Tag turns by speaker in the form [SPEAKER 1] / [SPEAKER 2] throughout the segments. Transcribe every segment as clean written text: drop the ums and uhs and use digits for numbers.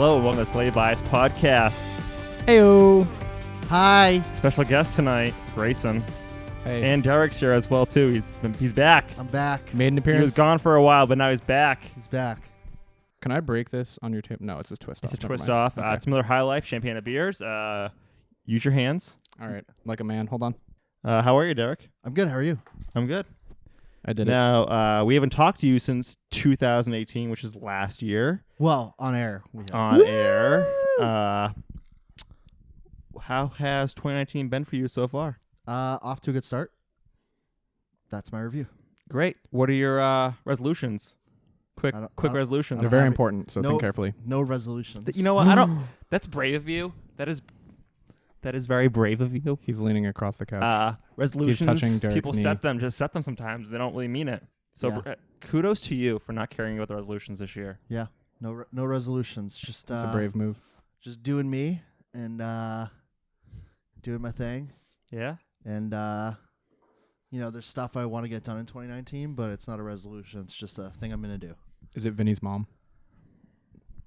[SPEAKER 1] Hello, welcome to Slay Bias Podcast.
[SPEAKER 2] Heyo.
[SPEAKER 3] Hi.
[SPEAKER 1] Special guest tonight, Grayson.
[SPEAKER 2] Hey.
[SPEAKER 1] And Derek's here as well, too. He's back.
[SPEAKER 3] I'm back.
[SPEAKER 2] Made an
[SPEAKER 1] He
[SPEAKER 2] appearance.
[SPEAKER 1] was gone for a while, but now he's back.
[SPEAKER 3] He's back.
[SPEAKER 2] Can I break this on your tape? No, it's a twist off.
[SPEAKER 1] It's a
[SPEAKER 2] Never
[SPEAKER 1] twist
[SPEAKER 2] mind.
[SPEAKER 1] off.
[SPEAKER 2] Okay.
[SPEAKER 1] It's Miller High Life, champagne and beers. Use your hands.
[SPEAKER 2] All right. Like a man. Hold on.
[SPEAKER 1] How are you, Derek?
[SPEAKER 3] I'm good. How are you?
[SPEAKER 1] I'm good.
[SPEAKER 2] I did it.
[SPEAKER 1] Now, we haven't talked to you since 2018, which is last year.
[SPEAKER 3] Well, on air. We have.
[SPEAKER 1] On air. How has 2019 been for you so far?
[SPEAKER 3] Off to a good start. That's my review.
[SPEAKER 1] Great. What are your resolutions? Quick resolutions.
[SPEAKER 2] They're very important, so
[SPEAKER 3] No-
[SPEAKER 2] think carefully.
[SPEAKER 3] No resolutions.
[SPEAKER 1] You know what? I don't. That's brave of you. That is very brave of you.
[SPEAKER 2] He's leaning across the couch.
[SPEAKER 1] Resolutions.
[SPEAKER 2] touching Derek's
[SPEAKER 1] People
[SPEAKER 2] knee.
[SPEAKER 1] set them. Just set them. Sometimes they don't really mean it. So
[SPEAKER 3] Yeah.
[SPEAKER 1] kudos to you for not caring about the resolutions this year.
[SPEAKER 3] Yeah. No resolutions. Just
[SPEAKER 2] It's a brave move.
[SPEAKER 3] just doing me and doing my thing.
[SPEAKER 1] Yeah.
[SPEAKER 3] And there's stuff I want to get done in 2019, but it's not a resolution. It's just a thing I'm gonna do.
[SPEAKER 2] Is it Vinny's mom?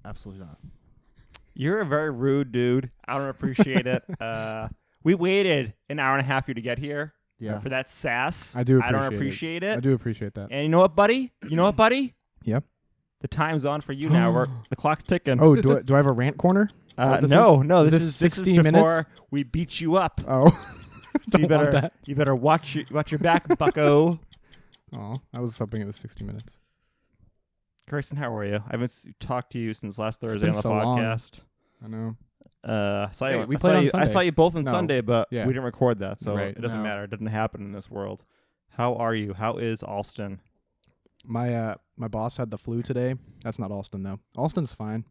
[SPEAKER 3] Absolutely not.
[SPEAKER 1] You're a very rude dude. I don't appreciate it. We waited an hour and a half for you to get here.
[SPEAKER 3] Yeah.
[SPEAKER 1] For that sass.
[SPEAKER 2] I do
[SPEAKER 1] I don't
[SPEAKER 2] appreciate
[SPEAKER 1] appreciate it.
[SPEAKER 2] I do appreciate that.
[SPEAKER 1] And you know what, buddy?
[SPEAKER 2] Yep.
[SPEAKER 1] The time's on for you now. The clock's ticking.
[SPEAKER 2] Oh, do I have a rant corner? What this
[SPEAKER 1] no.
[SPEAKER 2] is?
[SPEAKER 1] This
[SPEAKER 2] Is
[SPEAKER 1] is
[SPEAKER 2] this 60
[SPEAKER 1] before
[SPEAKER 2] minutes?
[SPEAKER 1] we beat you up.
[SPEAKER 2] Oh.
[SPEAKER 1] So you
[SPEAKER 2] Don't want
[SPEAKER 1] better
[SPEAKER 2] that.
[SPEAKER 1] you better watch your back, bucko.
[SPEAKER 2] Oh, I was hoping it was 60 minutes.
[SPEAKER 1] Grayson, how are you? I haven't talked to you since last
[SPEAKER 2] It's
[SPEAKER 1] Thursday
[SPEAKER 2] been
[SPEAKER 1] on the
[SPEAKER 2] so long.
[SPEAKER 1] podcast.
[SPEAKER 2] I know.
[SPEAKER 1] Saw
[SPEAKER 2] we played on
[SPEAKER 1] I
[SPEAKER 2] Sunday.
[SPEAKER 1] saw you both on
[SPEAKER 2] No.
[SPEAKER 1] Sunday, but
[SPEAKER 2] Yeah.
[SPEAKER 1] we didn't record that, so
[SPEAKER 2] Right.
[SPEAKER 1] it doesn't
[SPEAKER 3] No.
[SPEAKER 1] matter. It doesn't happen in this world. How are you? How is Alston?
[SPEAKER 2] My boss had the flu today. That's not Alston though. Alston's fine.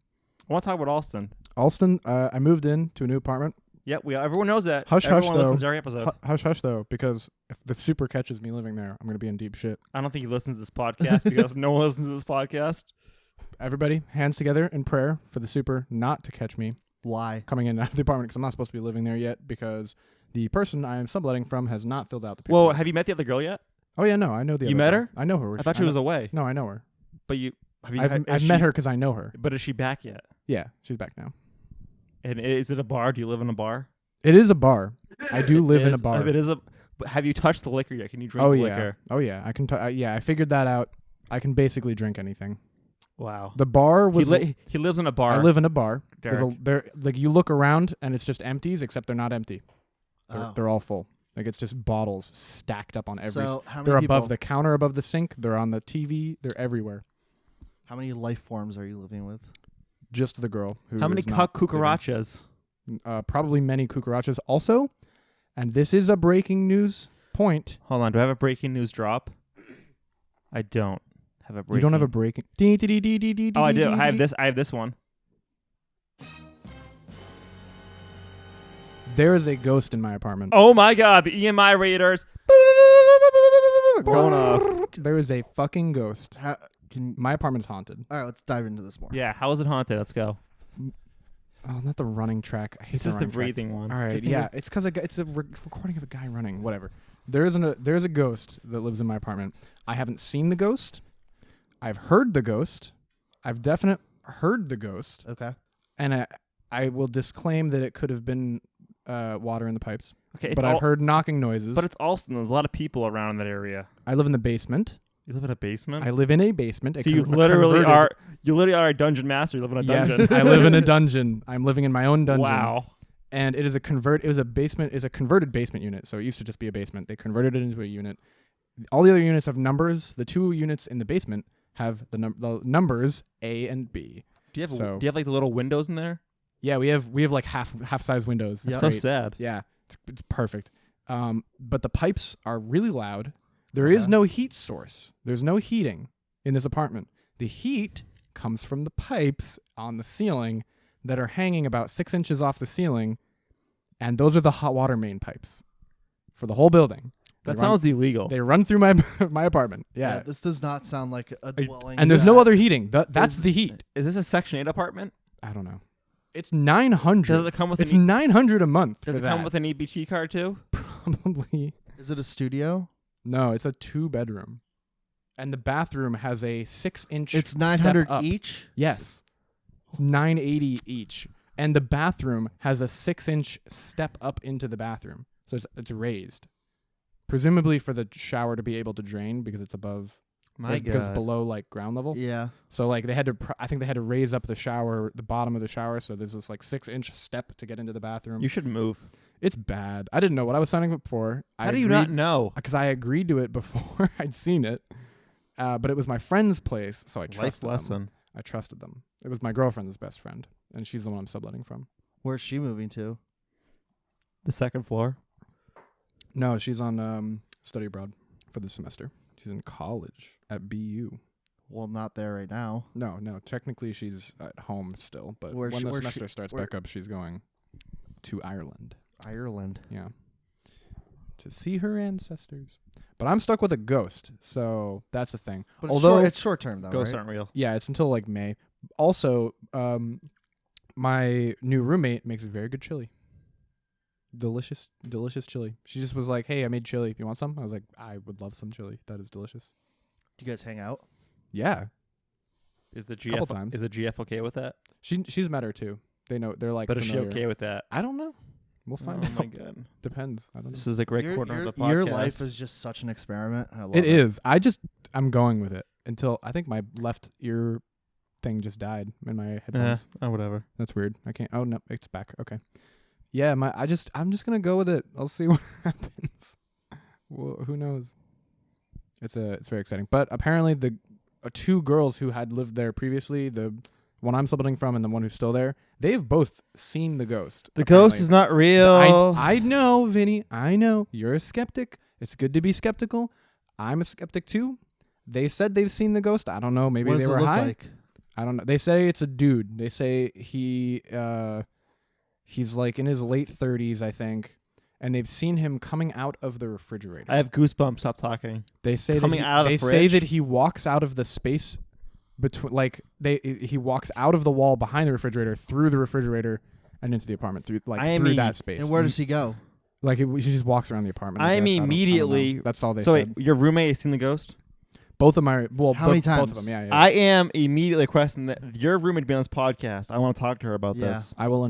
[SPEAKER 1] I want to talk about Alston.
[SPEAKER 2] Alston, I moved in to a new apartment.
[SPEAKER 1] Yeah, everyone knows that.
[SPEAKER 2] Hush, hush,
[SPEAKER 1] Everyone listens
[SPEAKER 2] though.
[SPEAKER 1] to every episode.
[SPEAKER 2] Hush, hush, though, because if the super catches me living there, I'm going to be in deep shit.
[SPEAKER 1] I don't think he listens to this podcast because no one listens to this podcast.
[SPEAKER 2] Everybody, hands together in prayer for the super not to catch me
[SPEAKER 3] Why?
[SPEAKER 2] coming in and out of the apartment because I'm not supposed to be living there yet because the person I am subletting from has not filled out the
[SPEAKER 1] Whoa,
[SPEAKER 2] paperwork.
[SPEAKER 1] have you met the other girl yet?
[SPEAKER 2] Oh, yeah, no, I know the
[SPEAKER 1] You
[SPEAKER 2] other
[SPEAKER 1] met
[SPEAKER 2] girl.
[SPEAKER 1] her?
[SPEAKER 2] I know her.
[SPEAKER 1] I thought she was away.
[SPEAKER 2] No, I know her.
[SPEAKER 1] But you have you?
[SPEAKER 2] I've met her because I know her.
[SPEAKER 1] But is she back yet?
[SPEAKER 2] Yeah, she's back now.
[SPEAKER 1] And is it a bar? Do you live in a bar?
[SPEAKER 2] It is a bar. I do live in a bar.
[SPEAKER 1] If it is but have you touched the liquor yet? Can you drink
[SPEAKER 2] Oh,
[SPEAKER 1] the
[SPEAKER 2] yeah.
[SPEAKER 1] liquor?
[SPEAKER 2] Oh, yeah. I can. Yeah, I figured that out. I can basically drink anything.
[SPEAKER 1] Wow.
[SPEAKER 2] The bar was.
[SPEAKER 1] He lives in a bar.
[SPEAKER 2] I live in a bar.
[SPEAKER 1] Derek.
[SPEAKER 2] Like you look around and it's just empties, except they're not empty.
[SPEAKER 3] Oh.
[SPEAKER 2] They're all full. Like it's just bottles stacked up on every.
[SPEAKER 3] So how many
[SPEAKER 2] They're
[SPEAKER 3] people,
[SPEAKER 2] above the counter, above the sink. They're on the TV. They're everywhere.
[SPEAKER 3] How many life forms are you living with?
[SPEAKER 2] Just the girl. Who
[SPEAKER 1] How many
[SPEAKER 2] is not living.
[SPEAKER 1] cucarachas?
[SPEAKER 2] Probably many cucarachas. Also, and this is a breaking news point.
[SPEAKER 1] Hold on. Do I have a breaking news drop? I don't have a breaking.
[SPEAKER 2] You don't have a breaking.
[SPEAKER 1] Oh, I do. I have this one.
[SPEAKER 2] There is a ghost in my apartment.
[SPEAKER 1] Oh my God! The EMI Raiders going off.
[SPEAKER 2] There is a fucking ghost.
[SPEAKER 3] How,
[SPEAKER 2] My apartment's haunted.
[SPEAKER 3] all right, let's dive into this more.
[SPEAKER 1] Yeah. How is it haunted? Let's go.
[SPEAKER 2] Oh, not the running track. I hate
[SPEAKER 1] This is the
[SPEAKER 2] running track.
[SPEAKER 1] breathing one.
[SPEAKER 2] All right,
[SPEAKER 1] Just
[SPEAKER 2] yeah, it's because it's a recording of a guy running. Whatever. There's a ghost that lives in my apartment. I haven't seen the ghost. I've heard the ghost. I've definitely heard the ghost,
[SPEAKER 3] Okay.
[SPEAKER 2] and I will disclaim that it could have been water in the pipes.
[SPEAKER 1] Okay.
[SPEAKER 2] But I've heard knocking noises.
[SPEAKER 1] But it's Alston. There's a lot of people around in that area.
[SPEAKER 2] I live in the basement.
[SPEAKER 1] You live in a basement.
[SPEAKER 2] I live in a basement.
[SPEAKER 1] So you literally are. You literally are a dungeon master. You live in a dungeon.
[SPEAKER 2] Yes, I live in a dungeon. I'm living in my own dungeon.
[SPEAKER 1] Wow.
[SPEAKER 2] And it is a converted basement unit. So it used to just be a basement. They converted it into a unit. All the other units have numbers. The two units in the basement have the numbers A and B.
[SPEAKER 1] Do you have like the little windows in there?
[SPEAKER 2] Yeah, we have like half size windows.
[SPEAKER 3] Yeah.
[SPEAKER 2] That's
[SPEAKER 1] So
[SPEAKER 2] great.
[SPEAKER 1] sad.
[SPEAKER 2] Yeah, it's perfect. But the pipes are really loud. There is no heat source. There's no heating in this apartment. The heat comes from the pipes on the ceiling that are hanging about 6 inches off the ceiling, and those are the hot water main pipes for the whole building.
[SPEAKER 1] That sounds illegal.
[SPEAKER 2] They run through my my apartment. Yeah.
[SPEAKER 3] This does not sound like a dwelling.
[SPEAKER 2] And there's no other heating. That's the heat.
[SPEAKER 1] Is this a Section 8 apartment?
[SPEAKER 2] I don't know. It's 900.
[SPEAKER 1] Does it come with
[SPEAKER 2] It's 900 a month.
[SPEAKER 1] Does
[SPEAKER 2] for
[SPEAKER 1] it come
[SPEAKER 2] that.
[SPEAKER 1] with an EBT card too?
[SPEAKER 2] Probably.
[SPEAKER 3] Is it a studio?
[SPEAKER 2] No, it's a 2-bedroom. And the bathroom has a 6-inch
[SPEAKER 3] It's
[SPEAKER 2] step
[SPEAKER 3] 900
[SPEAKER 2] up.
[SPEAKER 3] each.
[SPEAKER 2] Yes. It's $9.80 each. And the bathroom has a 6-inch step up into the bathroom. So it's raised. Presumably for the shower to be able to drain because it's above, because it's below like ground level.
[SPEAKER 3] Yeah.
[SPEAKER 2] So like they had to, I think they had to raise up the shower, the bottom of the shower. So there's this like 6-inch step to get into the bathroom.
[SPEAKER 1] You should move.
[SPEAKER 2] It's bad. I didn't know what I was signing up for.
[SPEAKER 1] How do you not know?
[SPEAKER 2] Because I agreed to it before I'd seen it. But it was my friend's place, so I trusted them. I trusted them. It was my girlfriend's best friend, and she's the one I'm subletting from.
[SPEAKER 3] Where's she moving to?
[SPEAKER 1] The second floor.
[SPEAKER 2] No, she's on study abroad for the semester. She's in college at BU.
[SPEAKER 3] Well, not there right now.
[SPEAKER 2] No. Technically, she's at home still, but when the semester starts back up, she's going to Ireland.
[SPEAKER 3] Ireland.
[SPEAKER 2] Yeah. To see her ancestors. But I'm stuck with a ghost, so that's the thing.
[SPEAKER 3] But
[SPEAKER 2] although
[SPEAKER 3] it's short term though,
[SPEAKER 1] Ghosts
[SPEAKER 3] right?
[SPEAKER 1] aren't real.
[SPEAKER 2] Yeah, it's until like May. Also, my new roommate makes very good chili. Delicious chili. She just was like, "Hey, I made chili. You want some?" I was like, "I would love some chili. That is delicious."
[SPEAKER 3] Do you guys hang out?
[SPEAKER 2] Yeah,
[SPEAKER 1] Is the
[SPEAKER 2] Couple
[SPEAKER 1] GF
[SPEAKER 2] times.
[SPEAKER 1] Is the GF okay with that?
[SPEAKER 2] she's met her too. They know, they're like.
[SPEAKER 1] But is she
[SPEAKER 2] familiar.
[SPEAKER 1] okay with that?
[SPEAKER 2] I don't know. We'll find out.
[SPEAKER 1] Oh my god.
[SPEAKER 2] Depends. I don't know.
[SPEAKER 1] This is a great corner of the podcast.
[SPEAKER 3] Your life is just such an experiment. I love
[SPEAKER 2] It is. I'm going with it until I think my left ear thing just died in my headphones.
[SPEAKER 1] Oh, whatever.
[SPEAKER 2] That's weird. I can't. Oh no, it's back. Okay. Yeah, I'm just gonna go with it. I'll see what happens. Well, who knows? It's very exciting. But apparently the two girls who had lived there previously, the one I'm subletting from and the one who's still there, they've both seen the ghost.
[SPEAKER 1] The ghost is not real.
[SPEAKER 2] I know, Vinny. I know. You're a skeptic. It's good to be skeptical. I'm a skeptic too. They said they've seen the ghost. I don't know. Maybe
[SPEAKER 3] What
[SPEAKER 2] they
[SPEAKER 3] does
[SPEAKER 2] were
[SPEAKER 3] it look
[SPEAKER 2] high.
[SPEAKER 3] like?
[SPEAKER 2] I don't know. They say it's a dude. They say he's like in his late 30s, I think, and they've seen him coming out of the refrigerator.
[SPEAKER 1] I have goosebumps. Stop talking.
[SPEAKER 2] They say
[SPEAKER 1] coming out of the
[SPEAKER 2] they
[SPEAKER 1] fridge?
[SPEAKER 2] say that he walks out of the space between, like he walks out of the wall behind the refrigerator, through the refrigerator, and into the apartment through that space.
[SPEAKER 3] And where does he go?
[SPEAKER 2] Like he just walks around the apartment.
[SPEAKER 1] I
[SPEAKER 2] guess. I don't
[SPEAKER 1] immediately.
[SPEAKER 2] know. That's all they
[SPEAKER 1] So
[SPEAKER 2] said.
[SPEAKER 1] wait, your roommate has seen the ghost?
[SPEAKER 2] Both of my
[SPEAKER 3] How many times?
[SPEAKER 2] Both of them. Yeah.
[SPEAKER 1] I am immediately questioning that your roommate to be on this podcast. I want to talk to her about
[SPEAKER 3] Yeah.
[SPEAKER 1] this.
[SPEAKER 2] I will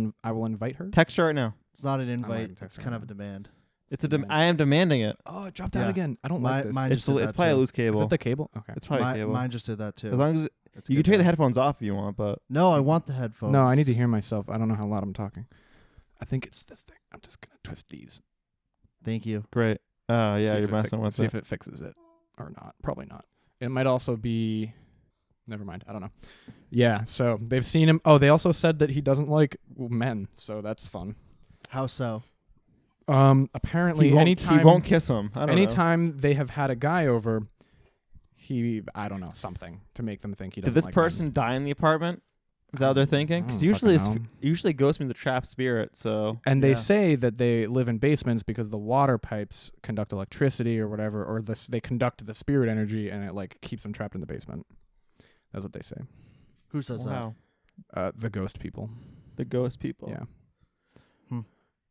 [SPEAKER 2] invite her.
[SPEAKER 1] Text her right now.
[SPEAKER 3] It's not an
[SPEAKER 2] not
[SPEAKER 3] invite.
[SPEAKER 2] even
[SPEAKER 3] It's
[SPEAKER 2] texting
[SPEAKER 3] kind
[SPEAKER 2] her
[SPEAKER 3] of a
[SPEAKER 2] now.
[SPEAKER 3] demand.
[SPEAKER 1] It's I am demanding it.
[SPEAKER 2] Oh, it dropped out
[SPEAKER 3] Yeah.
[SPEAKER 2] again. I don't like this.
[SPEAKER 3] Mine
[SPEAKER 1] It's
[SPEAKER 3] just did
[SPEAKER 1] it's
[SPEAKER 3] that
[SPEAKER 1] probably a
[SPEAKER 3] too.
[SPEAKER 1] loose
[SPEAKER 2] Is
[SPEAKER 1] cable.
[SPEAKER 2] it the cable? Okay.
[SPEAKER 1] It's probably a cable.
[SPEAKER 3] Mine just did that too.
[SPEAKER 1] As long as
[SPEAKER 3] It's
[SPEAKER 1] you
[SPEAKER 3] good
[SPEAKER 1] can take the
[SPEAKER 3] though.
[SPEAKER 1] headphones off if you want, but
[SPEAKER 3] No, I want the headphones.
[SPEAKER 2] No, I need to hear myself. I don't know how loud I'm talking. I think it's this thing. I'm just gonna twist these.
[SPEAKER 3] Thank you.
[SPEAKER 1] great.
[SPEAKER 2] See
[SPEAKER 1] Yeah,
[SPEAKER 2] if
[SPEAKER 1] you're
[SPEAKER 2] it
[SPEAKER 1] messing with
[SPEAKER 2] see
[SPEAKER 1] it.
[SPEAKER 2] if it fixes it or not. Probably not. It might also be. Never mind. I don't know. Yeah. So they've seen him. Oh, they also said that he doesn't like men. So that's fun.
[SPEAKER 3] How so?
[SPEAKER 2] Apparently,
[SPEAKER 1] He won't
[SPEAKER 2] anytime
[SPEAKER 1] kiss him. I don't know.
[SPEAKER 2] anytime they have had a guy over, I don't know, something to make them think he
[SPEAKER 1] Did
[SPEAKER 2] doesn't
[SPEAKER 1] this
[SPEAKER 2] like men.
[SPEAKER 1] person die in the apartment? Is that what they're thinking?
[SPEAKER 2] I
[SPEAKER 1] Because
[SPEAKER 2] don't
[SPEAKER 1] usually,
[SPEAKER 2] fucking know.
[SPEAKER 1] usually ghost means a trapped spirit. So
[SPEAKER 2] And they
[SPEAKER 3] Yeah.
[SPEAKER 2] say that they live in basements because the water pipes conduct electricity or whatever, or they conduct the spirit energy, and it like keeps them trapped in the basement. That's what they say.
[SPEAKER 3] Who says
[SPEAKER 1] wow,
[SPEAKER 2] The ghost people.
[SPEAKER 1] the ghost people.
[SPEAKER 2] Yeah.
[SPEAKER 3] Hmm.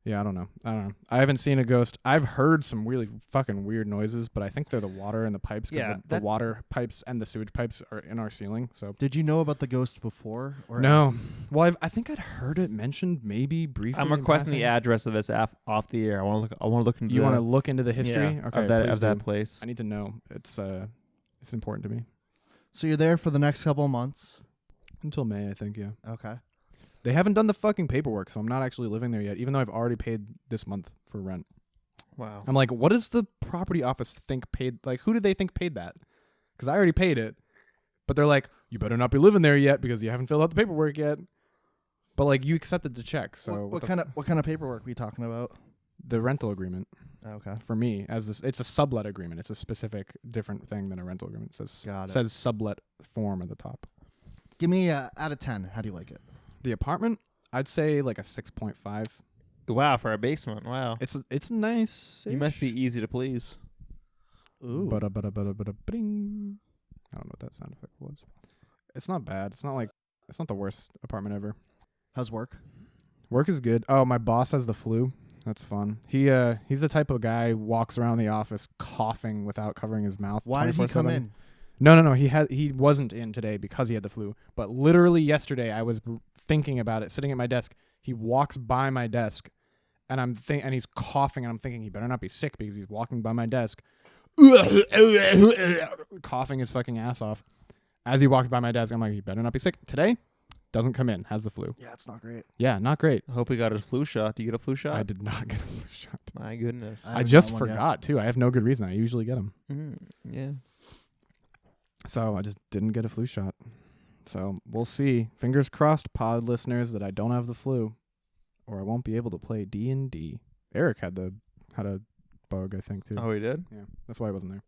[SPEAKER 2] Yeah, I don't know. I haven't seen a ghost. I've heard some really fucking weird noises, but I think they're the water in the pipes because
[SPEAKER 1] Yeah,
[SPEAKER 2] the water pipes and the sewage pipes are in our ceiling. So
[SPEAKER 3] that? Did you know about the ghost before? Or
[SPEAKER 2] no. Well, I think I'd heard it mentioned maybe briefly.
[SPEAKER 1] I'm
[SPEAKER 2] in
[SPEAKER 1] requesting the
[SPEAKER 2] passing.
[SPEAKER 1] address of this off the air. I want to look into.
[SPEAKER 2] You want to look into the history?
[SPEAKER 1] yeah,
[SPEAKER 2] Okay,
[SPEAKER 1] of that
[SPEAKER 2] please do.
[SPEAKER 1] place.
[SPEAKER 2] I need to know. It's important to me.
[SPEAKER 3] So you're there for the next couple of months.
[SPEAKER 2] Until May, I think. Yeah.
[SPEAKER 3] Okay.
[SPEAKER 2] They haven't done the fucking paperwork, so I'm not actually living there yet, even though I've already paid this month for rent.
[SPEAKER 1] Wow.
[SPEAKER 2] I'm like, what does the property office think paid? Like, who do they think paid that? Because I already paid it. But they're like, you better not be living there yet because you haven't filled out the paperwork yet. But like, you accepted the check, so
[SPEAKER 3] what kind of paperwork are we talking about?
[SPEAKER 2] the rental agreement
[SPEAKER 3] Okay.
[SPEAKER 2] for me it's a sublet agreement. It's a specific different thing than a rental agreement.
[SPEAKER 3] Got it.
[SPEAKER 2] Says sublet form at the top.
[SPEAKER 3] Give me out of 10. How do you like it?
[SPEAKER 2] The apartment, I'd say like a 6.5.
[SPEAKER 1] Wow, for a basement. Wow.
[SPEAKER 2] It's nice.
[SPEAKER 1] You must be easy to please.
[SPEAKER 3] Ooh.
[SPEAKER 2] Bring. I don't know what that sound effect was. It's not bad. It's not the worst apartment ever.
[SPEAKER 3] How's work?
[SPEAKER 2] Work is good. Oh, my boss has the flu. That's fun. He's the type of guy who walks around the office coughing without covering his mouth.
[SPEAKER 3] Why did he come
[SPEAKER 2] 24/7.
[SPEAKER 3] in?
[SPEAKER 2] No. He wasn't in today because he had the flu. But literally yesterday, I was thinking about it, sitting at my desk. He walks by my desk, and and he's coughing, and I'm thinking he better not be sick because he's walking by my desk, coughing his fucking ass off. As he walks by my desk, I'm like, he better not be sick today. Doesn't come in, has the flu.
[SPEAKER 3] Yeah, it's not great.
[SPEAKER 2] Yeah, not great.
[SPEAKER 1] I hope he got his flu shot. Do you get a flu shot?
[SPEAKER 2] I did not get a flu shot.
[SPEAKER 1] My goodness.
[SPEAKER 3] I
[SPEAKER 2] I
[SPEAKER 3] haven't
[SPEAKER 2] just
[SPEAKER 3] got one yet.
[SPEAKER 2] forgot too. I have no good reason. I usually get them.
[SPEAKER 1] Yeah.
[SPEAKER 2] So I just didn't get a flu shot. So we'll see. Fingers crossed, pod listeners, that I don't have the flu, or I won't be able to play D&D. Eric had a bug, I think, too.
[SPEAKER 1] Oh, he did?
[SPEAKER 2] Yeah, that's why I wasn't there.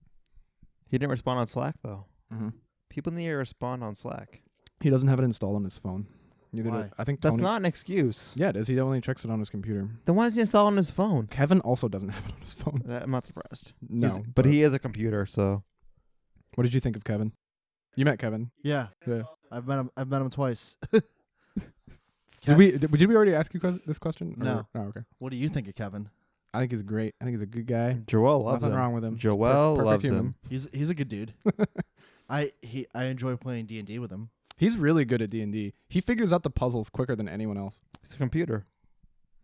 [SPEAKER 1] He didn't respond on Slack, though.
[SPEAKER 2] Mm-hmm.
[SPEAKER 1] People need to respond on Slack.
[SPEAKER 2] He doesn't have it installed on his phone. Neither
[SPEAKER 3] Why?
[SPEAKER 2] does, I think
[SPEAKER 1] That's
[SPEAKER 2] Tony.
[SPEAKER 1] not an excuse.
[SPEAKER 2] Yeah, it is. He only checks it on his computer.
[SPEAKER 1] Then why does he install it on his phone?
[SPEAKER 2] Kevin also doesn't have it on his phone.
[SPEAKER 1] I'm not surprised.
[SPEAKER 2] No,
[SPEAKER 1] But he is a computer, so.
[SPEAKER 2] What did you think of Kevin? You met Kevin.
[SPEAKER 3] Yeah,
[SPEAKER 2] Yeah.
[SPEAKER 3] I've met him twice.
[SPEAKER 2] Did we already ask you this question?
[SPEAKER 3] No.
[SPEAKER 2] Oh, okay.
[SPEAKER 3] What do you think of Kevin?
[SPEAKER 2] I think he's great. I think he's a good guy.
[SPEAKER 1] Joel loves
[SPEAKER 2] Nothing
[SPEAKER 1] him.
[SPEAKER 2] wrong with him.
[SPEAKER 1] Joel
[SPEAKER 2] Perfect
[SPEAKER 1] loves
[SPEAKER 2] human.
[SPEAKER 1] him.
[SPEAKER 3] He's a good dude. I enjoy playing D&D with him.
[SPEAKER 2] He's really good at D&D. He figures out the puzzles quicker than anyone else.
[SPEAKER 1] He's a computer.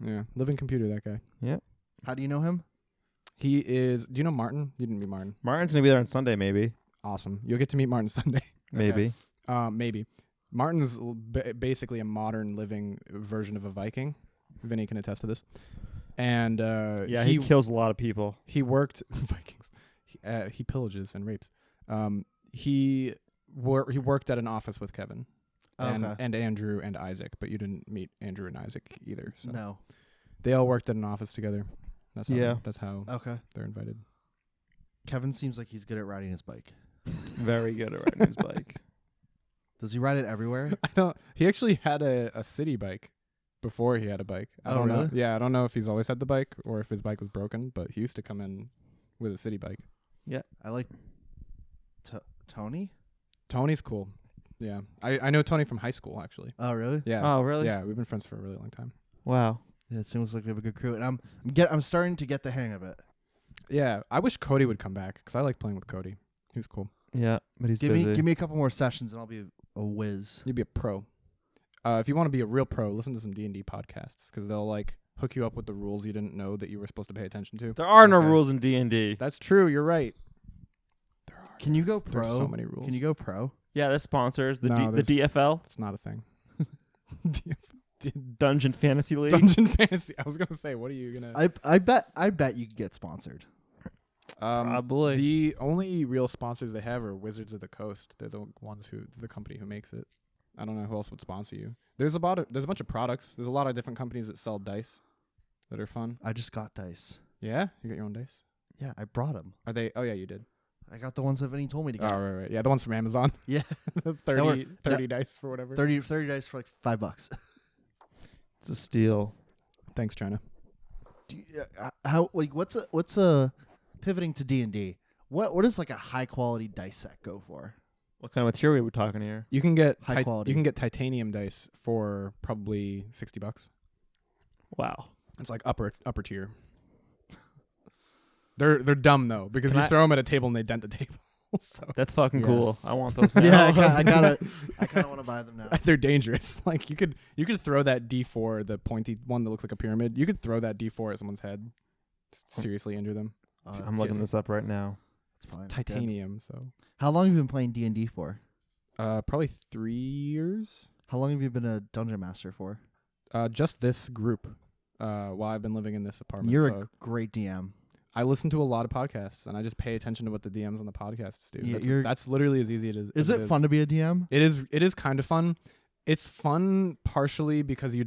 [SPEAKER 2] Yeah, living computer, that guy.
[SPEAKER 3] How do you know him?
[SPEAKER 2] He is. Do you know Martin? You didn't meet Martin.
[SPEAKER 1] Martin's going to be there on Sunday, maybe.
[SPEAKER 2] Awesome. You'll get to meet Martin Sunday.
[SPEAKER 1] Maybe.
[SPEAKER 2] Maybe. Martin's basically a modern living version of a Viking. Vinny can attest to this. And
[SPEAKER 1] Yeah, he kills a lot of people.
[SPEAKER 2] he worked Vikings. He pillages and rapes. He worked at an office with Kevin and Andrew and Isaac, but you didn't meet Andrew and Isaac either. So
[SPEAKER 3] No.
[SPEAKER 2] they all worked at an office together. That's how
[SPEAKER 1] Yeah.
[SPEAKER 2] That's how
[SPEAKER 3] Okay.
[SPEAKER 2] they're invited.
[SPEAKER 3] Kevin seems like he's good at riding his bike.
[SPEAKER 1] Very good at riding his bike.
[SPEAKER 3] Does he ride it everywhere?
[SPEAKER 2] I don't. He actually had a city bike before he had a bike. I
[SPEAKER 3] Oh,
[SPEAKER 2] don't know.
[SPEAKER 3] really?
[SPEAKER 2] Yeah, I don't know if he's always had the bike or if his bike was broken, but he used to come in with a city bike.
[SPEAKER 3] I like Tony.
[SPEAKER 2] Tony's cool. Yeah, I know Tony from high school actually.
[SPEAKER 3] Oh, really?
[SPEAKER 2] Yeah.
[SPEAKER 1] Oh, really?
[SPEAKER 2] Yeah, we've been friends for a really long time.
[SPEAKER 1] Wow.
[SPEAKER 3] Yeah, it seems like we have a good crew, and I'm starting to get the hang of it.
[SPEAKER 2] Yeah, I wish Cody would come back because I like playing with Cody. He was cool.
[SPEAKER 1] Yeah, but he's
[SPEAKER 3] Give
[SPEAKER 1] busy.
[SPEAKER 3] me a couple more sessions, and I'll be a whiz.
[SPEAKER 2] You'd be a pro. If you want to be a real pro, listen to some D&D podcasts because they'll like hook you up with the rules you didn't know that you were supposed to pay attention to.
[SPEAKER 1] There are no
[SPEAKER 3] Okay.
[SPEAKER 1] rules in D&D.
[SPEAKER 2] That's true. You're right. There are.
[SPEAKER 3] Can you go
[SPEAKER 2] There's
[SPEAKER 3] pro?
[SPEAKER 2] so many rules.
[SPEAKER 3] Can you go pro?
[SPEAKER 1] Yeah, this sponsors the
[SPEAKER 2] No,
[SPEAKER 1] the DFL,
[SPEAKER 2] It's not a thing.
[SPEAKER 1] Dungeon Fantasy League.
[SPEAKER 2] Dungeon Fantasy. I was gonna say, what are you gonna?
[SPEAKER 3] I bet you could get sponsored.
[SPEAKER 1] Probably.
[SPEAKER 2] The only real sponsors they have are Wizards of the Coast. They're the ones the company who makes it. I don't know who else would sponsor you. There's a bunch of products. There's a lot of different companies that sell dice that are fun.
[SPEAKER 3] I just got dice.
[SPEAKER 2] Yeah, you got your own dice.
[SPEAKER 3] Yeah, I brought them.
[SPEAKER 2] Are they? Oh yeah, you did.
[SPEAKER 3] I got the ones that Vinny told me to get.
[SPEAKER 2] Oh right. Yeah, the ones from Amazon.
[SPEAKER 3] Yeah.
[SPEAKER 2] 30 dice for whatever.
[SPEAKER 3] 30 dice for like $5.
[SPEAKER 1] It's a steal.
[SPEAKER 2] Thanks, China.
[SPEAKER 3] How like what's a pivoting to D&D? What does like a high quality dice set go for?
[SPEAKER 1] What kind of material are we talking here?
[SPEAKER 2] You can get
[SPEAKER 3] High quality.
[SPEAKER 2] You can get titanium dice for probably $60.
[SPEAKER 1] Wow.
[SPEAKER 2] It's like upper tier. They're dumb though because
[SPEAKER 1] Can
[SPEAKER 2] you
[SPEAKER 1] I-
[SPEAKER 2] throw them at a table and they dent the table. So
[SPEAKER 1] That's fucking
[SPEAKER 3] Yeah.
[SPEAKER 1] cool. I want those now.
[SPEAKER 3] Yeah, I kind of want to buy them now.
[SPEAKER 2] they're dangerous. Like you could throw that D4, the pointy one that looks like a pyramid. You could throw that D4 at someone's head. Seriously injure them.
[SPEAKER 1] I'm looking this up right now.
[SPEAKER 3] It's fine.
[SPEAKER 2] Titanium. So
[SPEAKER 3] How long have you been playing D&D for?
[SPEAKER 2] probably 3 years.
[SPEAKER 3] How long have you been a dungeon master for?
[SPEAKER 2] Just this group. While I've been living in this apartment.
[SPEAKER 3] You're
[SPEAKER 2] so
[SPEAKER 3] a great DM.
[SPEAKER 2] I listen to a lot of podcasts and I just pay attention to what the DMs on the podcasts do.
[SPEAKER 3] Yeah,
[SPEAKER 2] That's literally as easy as
[SPEAKER 3] Is it fun to be a DM?
[SPEAKER 2] It is kind of fun. It's fun partially because you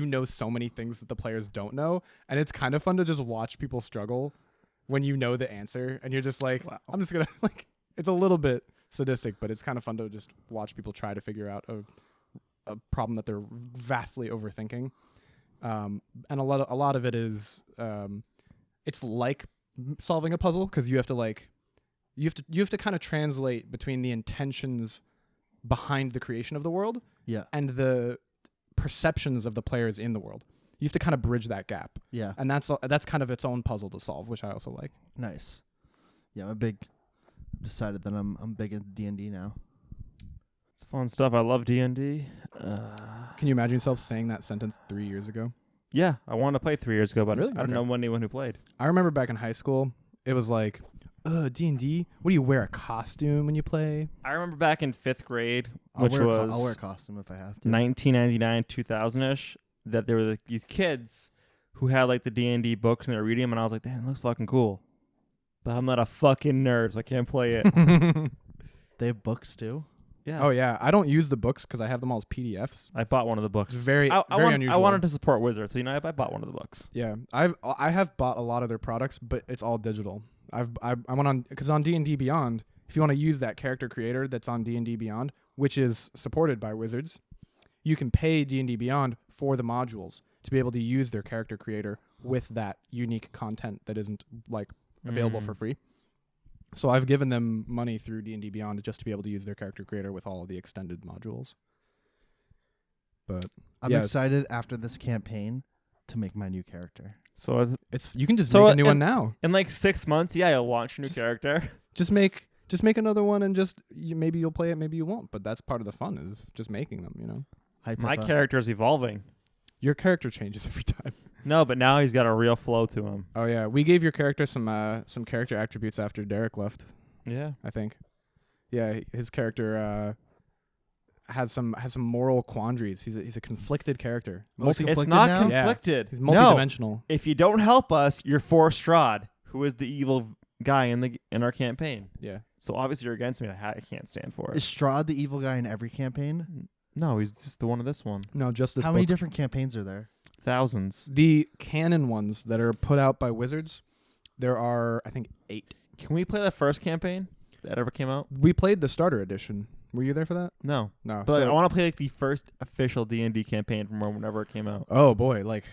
[SPEAKER 2] know so many things that the players don't know, and it's kind of fun to just watch people struggle when you know the answer and you're just like,
[SPEAKER 1] Wow.
[SPEAKER 2] I'm just gonna like. It's a little bit sadistic, but it's kind of fun to just watch people try to figure out a problem that they're vastly overthinking. And a lot of it is it's like solving a puzzle because you have to kind of translate between the intentions behind the creation of the world
[SPEAKER 3] Yeah.
[SPEAKER 2] and the perceptions of the players in the world. You have to kind of bridge that gap,
[SPEAKER 3] Yeah.
[SPEAKER 2] and that's kind of its own puzzle to solve, which I also like.
[SPEAKER 3] Nice. Yeah, I'm a big decided that I'm big into D&D now.
[SPEAKER 1] It's fun stuff. I love D&D.
[SPEAKER 2] Can you imagine yourself saying that sentence 3 years ago?
[SPEAKER 1] Yeah, I wanted to play 3 years ago, but
[SPEAKER 2] Really?
[SPEAKER 1] I don't
[SPEAKER 2] Okay.
[SPEAKER 1] know anyone who played.
[SPEAKER 2] I remember back in high school, it was like, D&D? What do you wear, a costume when you play?
[SPEAKER 1] I remember back in 5th grade,
[SPEAKER 3] I'll
[SPEAKER 1] which
[SPEAKER 3] wear
[SPEAKER 1] was
[SPEAKER 3] I'll wear a costume if I have to.
[SPEAKER 1] 1999, 2000-ish, that there were like these kids who had like the D&D books and they were reading them, and I was like, damn, that looks fucking cool. But I'm not a fucking nerd, so I can't play it.
[SPEAKER 3] They have books too.
[SPEAKER 1] Yeah.
[SPEAKER 2] Oh, yeah. I don't use the books because I have them all as PDFs.
[SPEAKER 1] I bought one of the books.
[SPEAKER 2] It's very
[SPEAKER 1] I
[SPEAKER 2] unusual.
[SPEAKER 1] wanted to support Wizards, so I bought one of the books.
[SPEAKER 2] Yeah, I have bought a lot of their products, but it's all digital. I went on because on D&D Beyond, if you want to use that character creator that's on D&D Beyond, which is supported by Wizards, you can pay D&D Beyond for the modules to be able to use their character creator with that unique content that isn't like available for free. So I've given them money through D&D Beyond just to be able to use their character creator with all of the extended modules. But
[SPEAKER 3] I'm
[SPEAKER 2] yeah,
[SPEAKER 3] excited after this campaign to make my new character.
[SPEAKER 1] So
[SPEAKER 2] it's you can just
[SPEAKER 1] So
[SPEAKER 2] make a new
[SPEAKER 1] in-
[SPEAKER 2] one now.
[SPEAKER 1] in like 6 months, yeah, you'll launch a new character.
[SPEAKER 2] Just make another one and maybe you'll play it, maybe you won't. But that's part of the fun is just making them. You know,
[SPEAKER 3] Hype
[SPEAKER 1] My
[SPEAKER 3] Pippa.
[SPEAKER 1] character's evolving.
[SPEAKER 2] your character changes every time.
[SPEAKER 1] No, but now he's got a real flow to him.
[SPEAKER 2] Oh yeah, we gave your character some character attributes after Derek left.
[SPEAKER 1] Yeah.
[SPEAKER 2] I think. Yeah, his character has some moral quandaries. He's a conflicted character.
[SPEAKER 3] It's
[SPEAKER 1] It's
[SPEAKER 3] conflicted
[SPEAKER 1] not
[SPEAKER 3] now?
[SPEAKER 2] Yeah.
[SPEAKER 1] conflicted.
[SPEAKER 2] He's
[SPEAKER 1] No.
[SPEAKER 2] multidimensional.
[SPEAKER 1] If you don't help us, you're for Strahd, who is the evil guy in our campaign.
[SPEAKER 2] Yeah.
[SPEAKER 1] So obviously you're against me. I can't stand for
[SPEAKER 3] Is
[SPEAKER 1] it.
[SPEAKER 3] Strahd the evil guy in every campaign?
[SPEAKER 1] No, he's just the one of this one.
[SPEAKER 2] No, just this
[SPEAKER 3] How
[SPEAKER 2] book.
[SPEAKER 3] many different campaigns are there?
[SPEAKER 1] Thousands.
[SPEAKER 2] The canon ones that are put out by Wizards, there are I think 8.
[SPEAKER 1] Can we play the first campaign that ever came out?
[SPEAKER 2] We played the starter edition. Were you there for that?
[SPEAKER 1] No.
[SPEAKER 2] No.
[SPEAKER 1] But
[SPEAKER 2] so,
[SPEAKER 1] I want to play like the first official D&D campaign from whenever it came out.
[SPEAKER 2] oh boy, like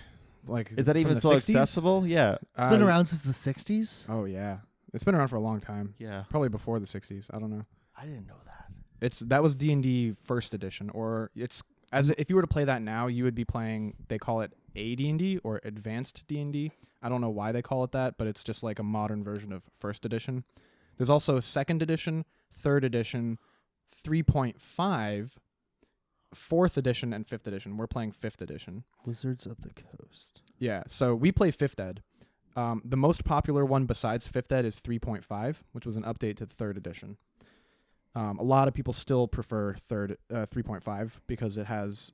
[SPEAKER 1] Is that
[SPEAKER 2] from
[SPEAKER 1] even
[SPEAKER 2] the
[SPEAKER 1] still
[SPEAKER 2] 60s?
[SPEAKER 1] accessible? Yeah.
[SPEAKER 3] It's been around since the 60s?
[SPEAKER 2] Oh yeah, it's been around for a long time.
[SPEAKER 1] Yeah.
[SPEAKER 2] Probably before the 60s. I don't know.
[SPEAKER 3] I didn't know that.
[SPEAKER 2] That was D&D first edition, or it's if you were to play that now, you would be playing. They call it AD&D or Advanced D&D. I don't know why they call it that, but it's just like a modern version of first edition. There's also second edition, third edition, 3.5, fourth edition, and fifth edition. We're playing fifth edition.
[SPEAKER 3] Wizards of the Coast.
[SPEAKER 2] Yeah, so we play fifth ed. The most popular one besides fifth ed is 3.5, which was an update to the third edition. A lot of people still prefer 3.5 because it has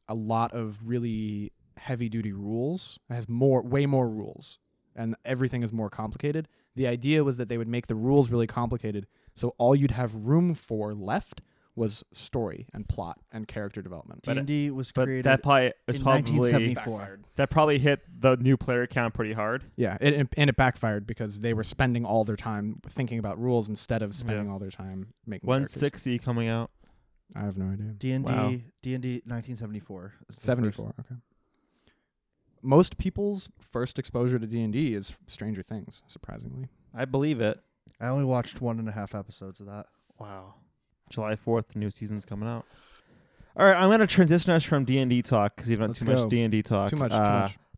[SPEAKER 2] a lot of really heavy-duty rules. It has way more rules, and everything is more complicated. The idea was that they would make the rules really complicated, so all you'd have room for left was story and plot and character development.
[SPEAKER 3] D&D was
[SPEAKER 1] But
[SPEAKER 3] created
[SPEAKER 1] that probably is
[SPEAKER 3] in
[SPEAKER 1] probably
[SPEAKER 3] 1974.
[SPEAKER 1] that probably hit the new player count pretty hard.
[SPEAKER 2] Yeah, and it backfired because they were spending all their time thinking about rules instead of spending all their time making characters.
[SPEAKER 1] 160 coming out.
[SPEAKER 2] I have no idea.
[SPEAKER 3] D&D
[SPEAKER 1] Wow.
[SPEAKER 3] D&D 1974. is the
[SPEAKER 2] 74. Okay. Most people's first exposure to D&D is Stranger Things, surprisingly.
[SPEAKER 1] I believe it.
[SPEAKER 3] first. I only watched 1.5 episodes of that.
[SPEAKER 1] Wow. July 4th, the new season's coming out. All right, I'm going to transition us from D&D talk because we've done
[SPEAKER 2] Let's
[SPEAKER 1] too
[SPEAKER 2] go.
[SPEAKER 1] much D&D talk.
[SPEAKER 2] Too much.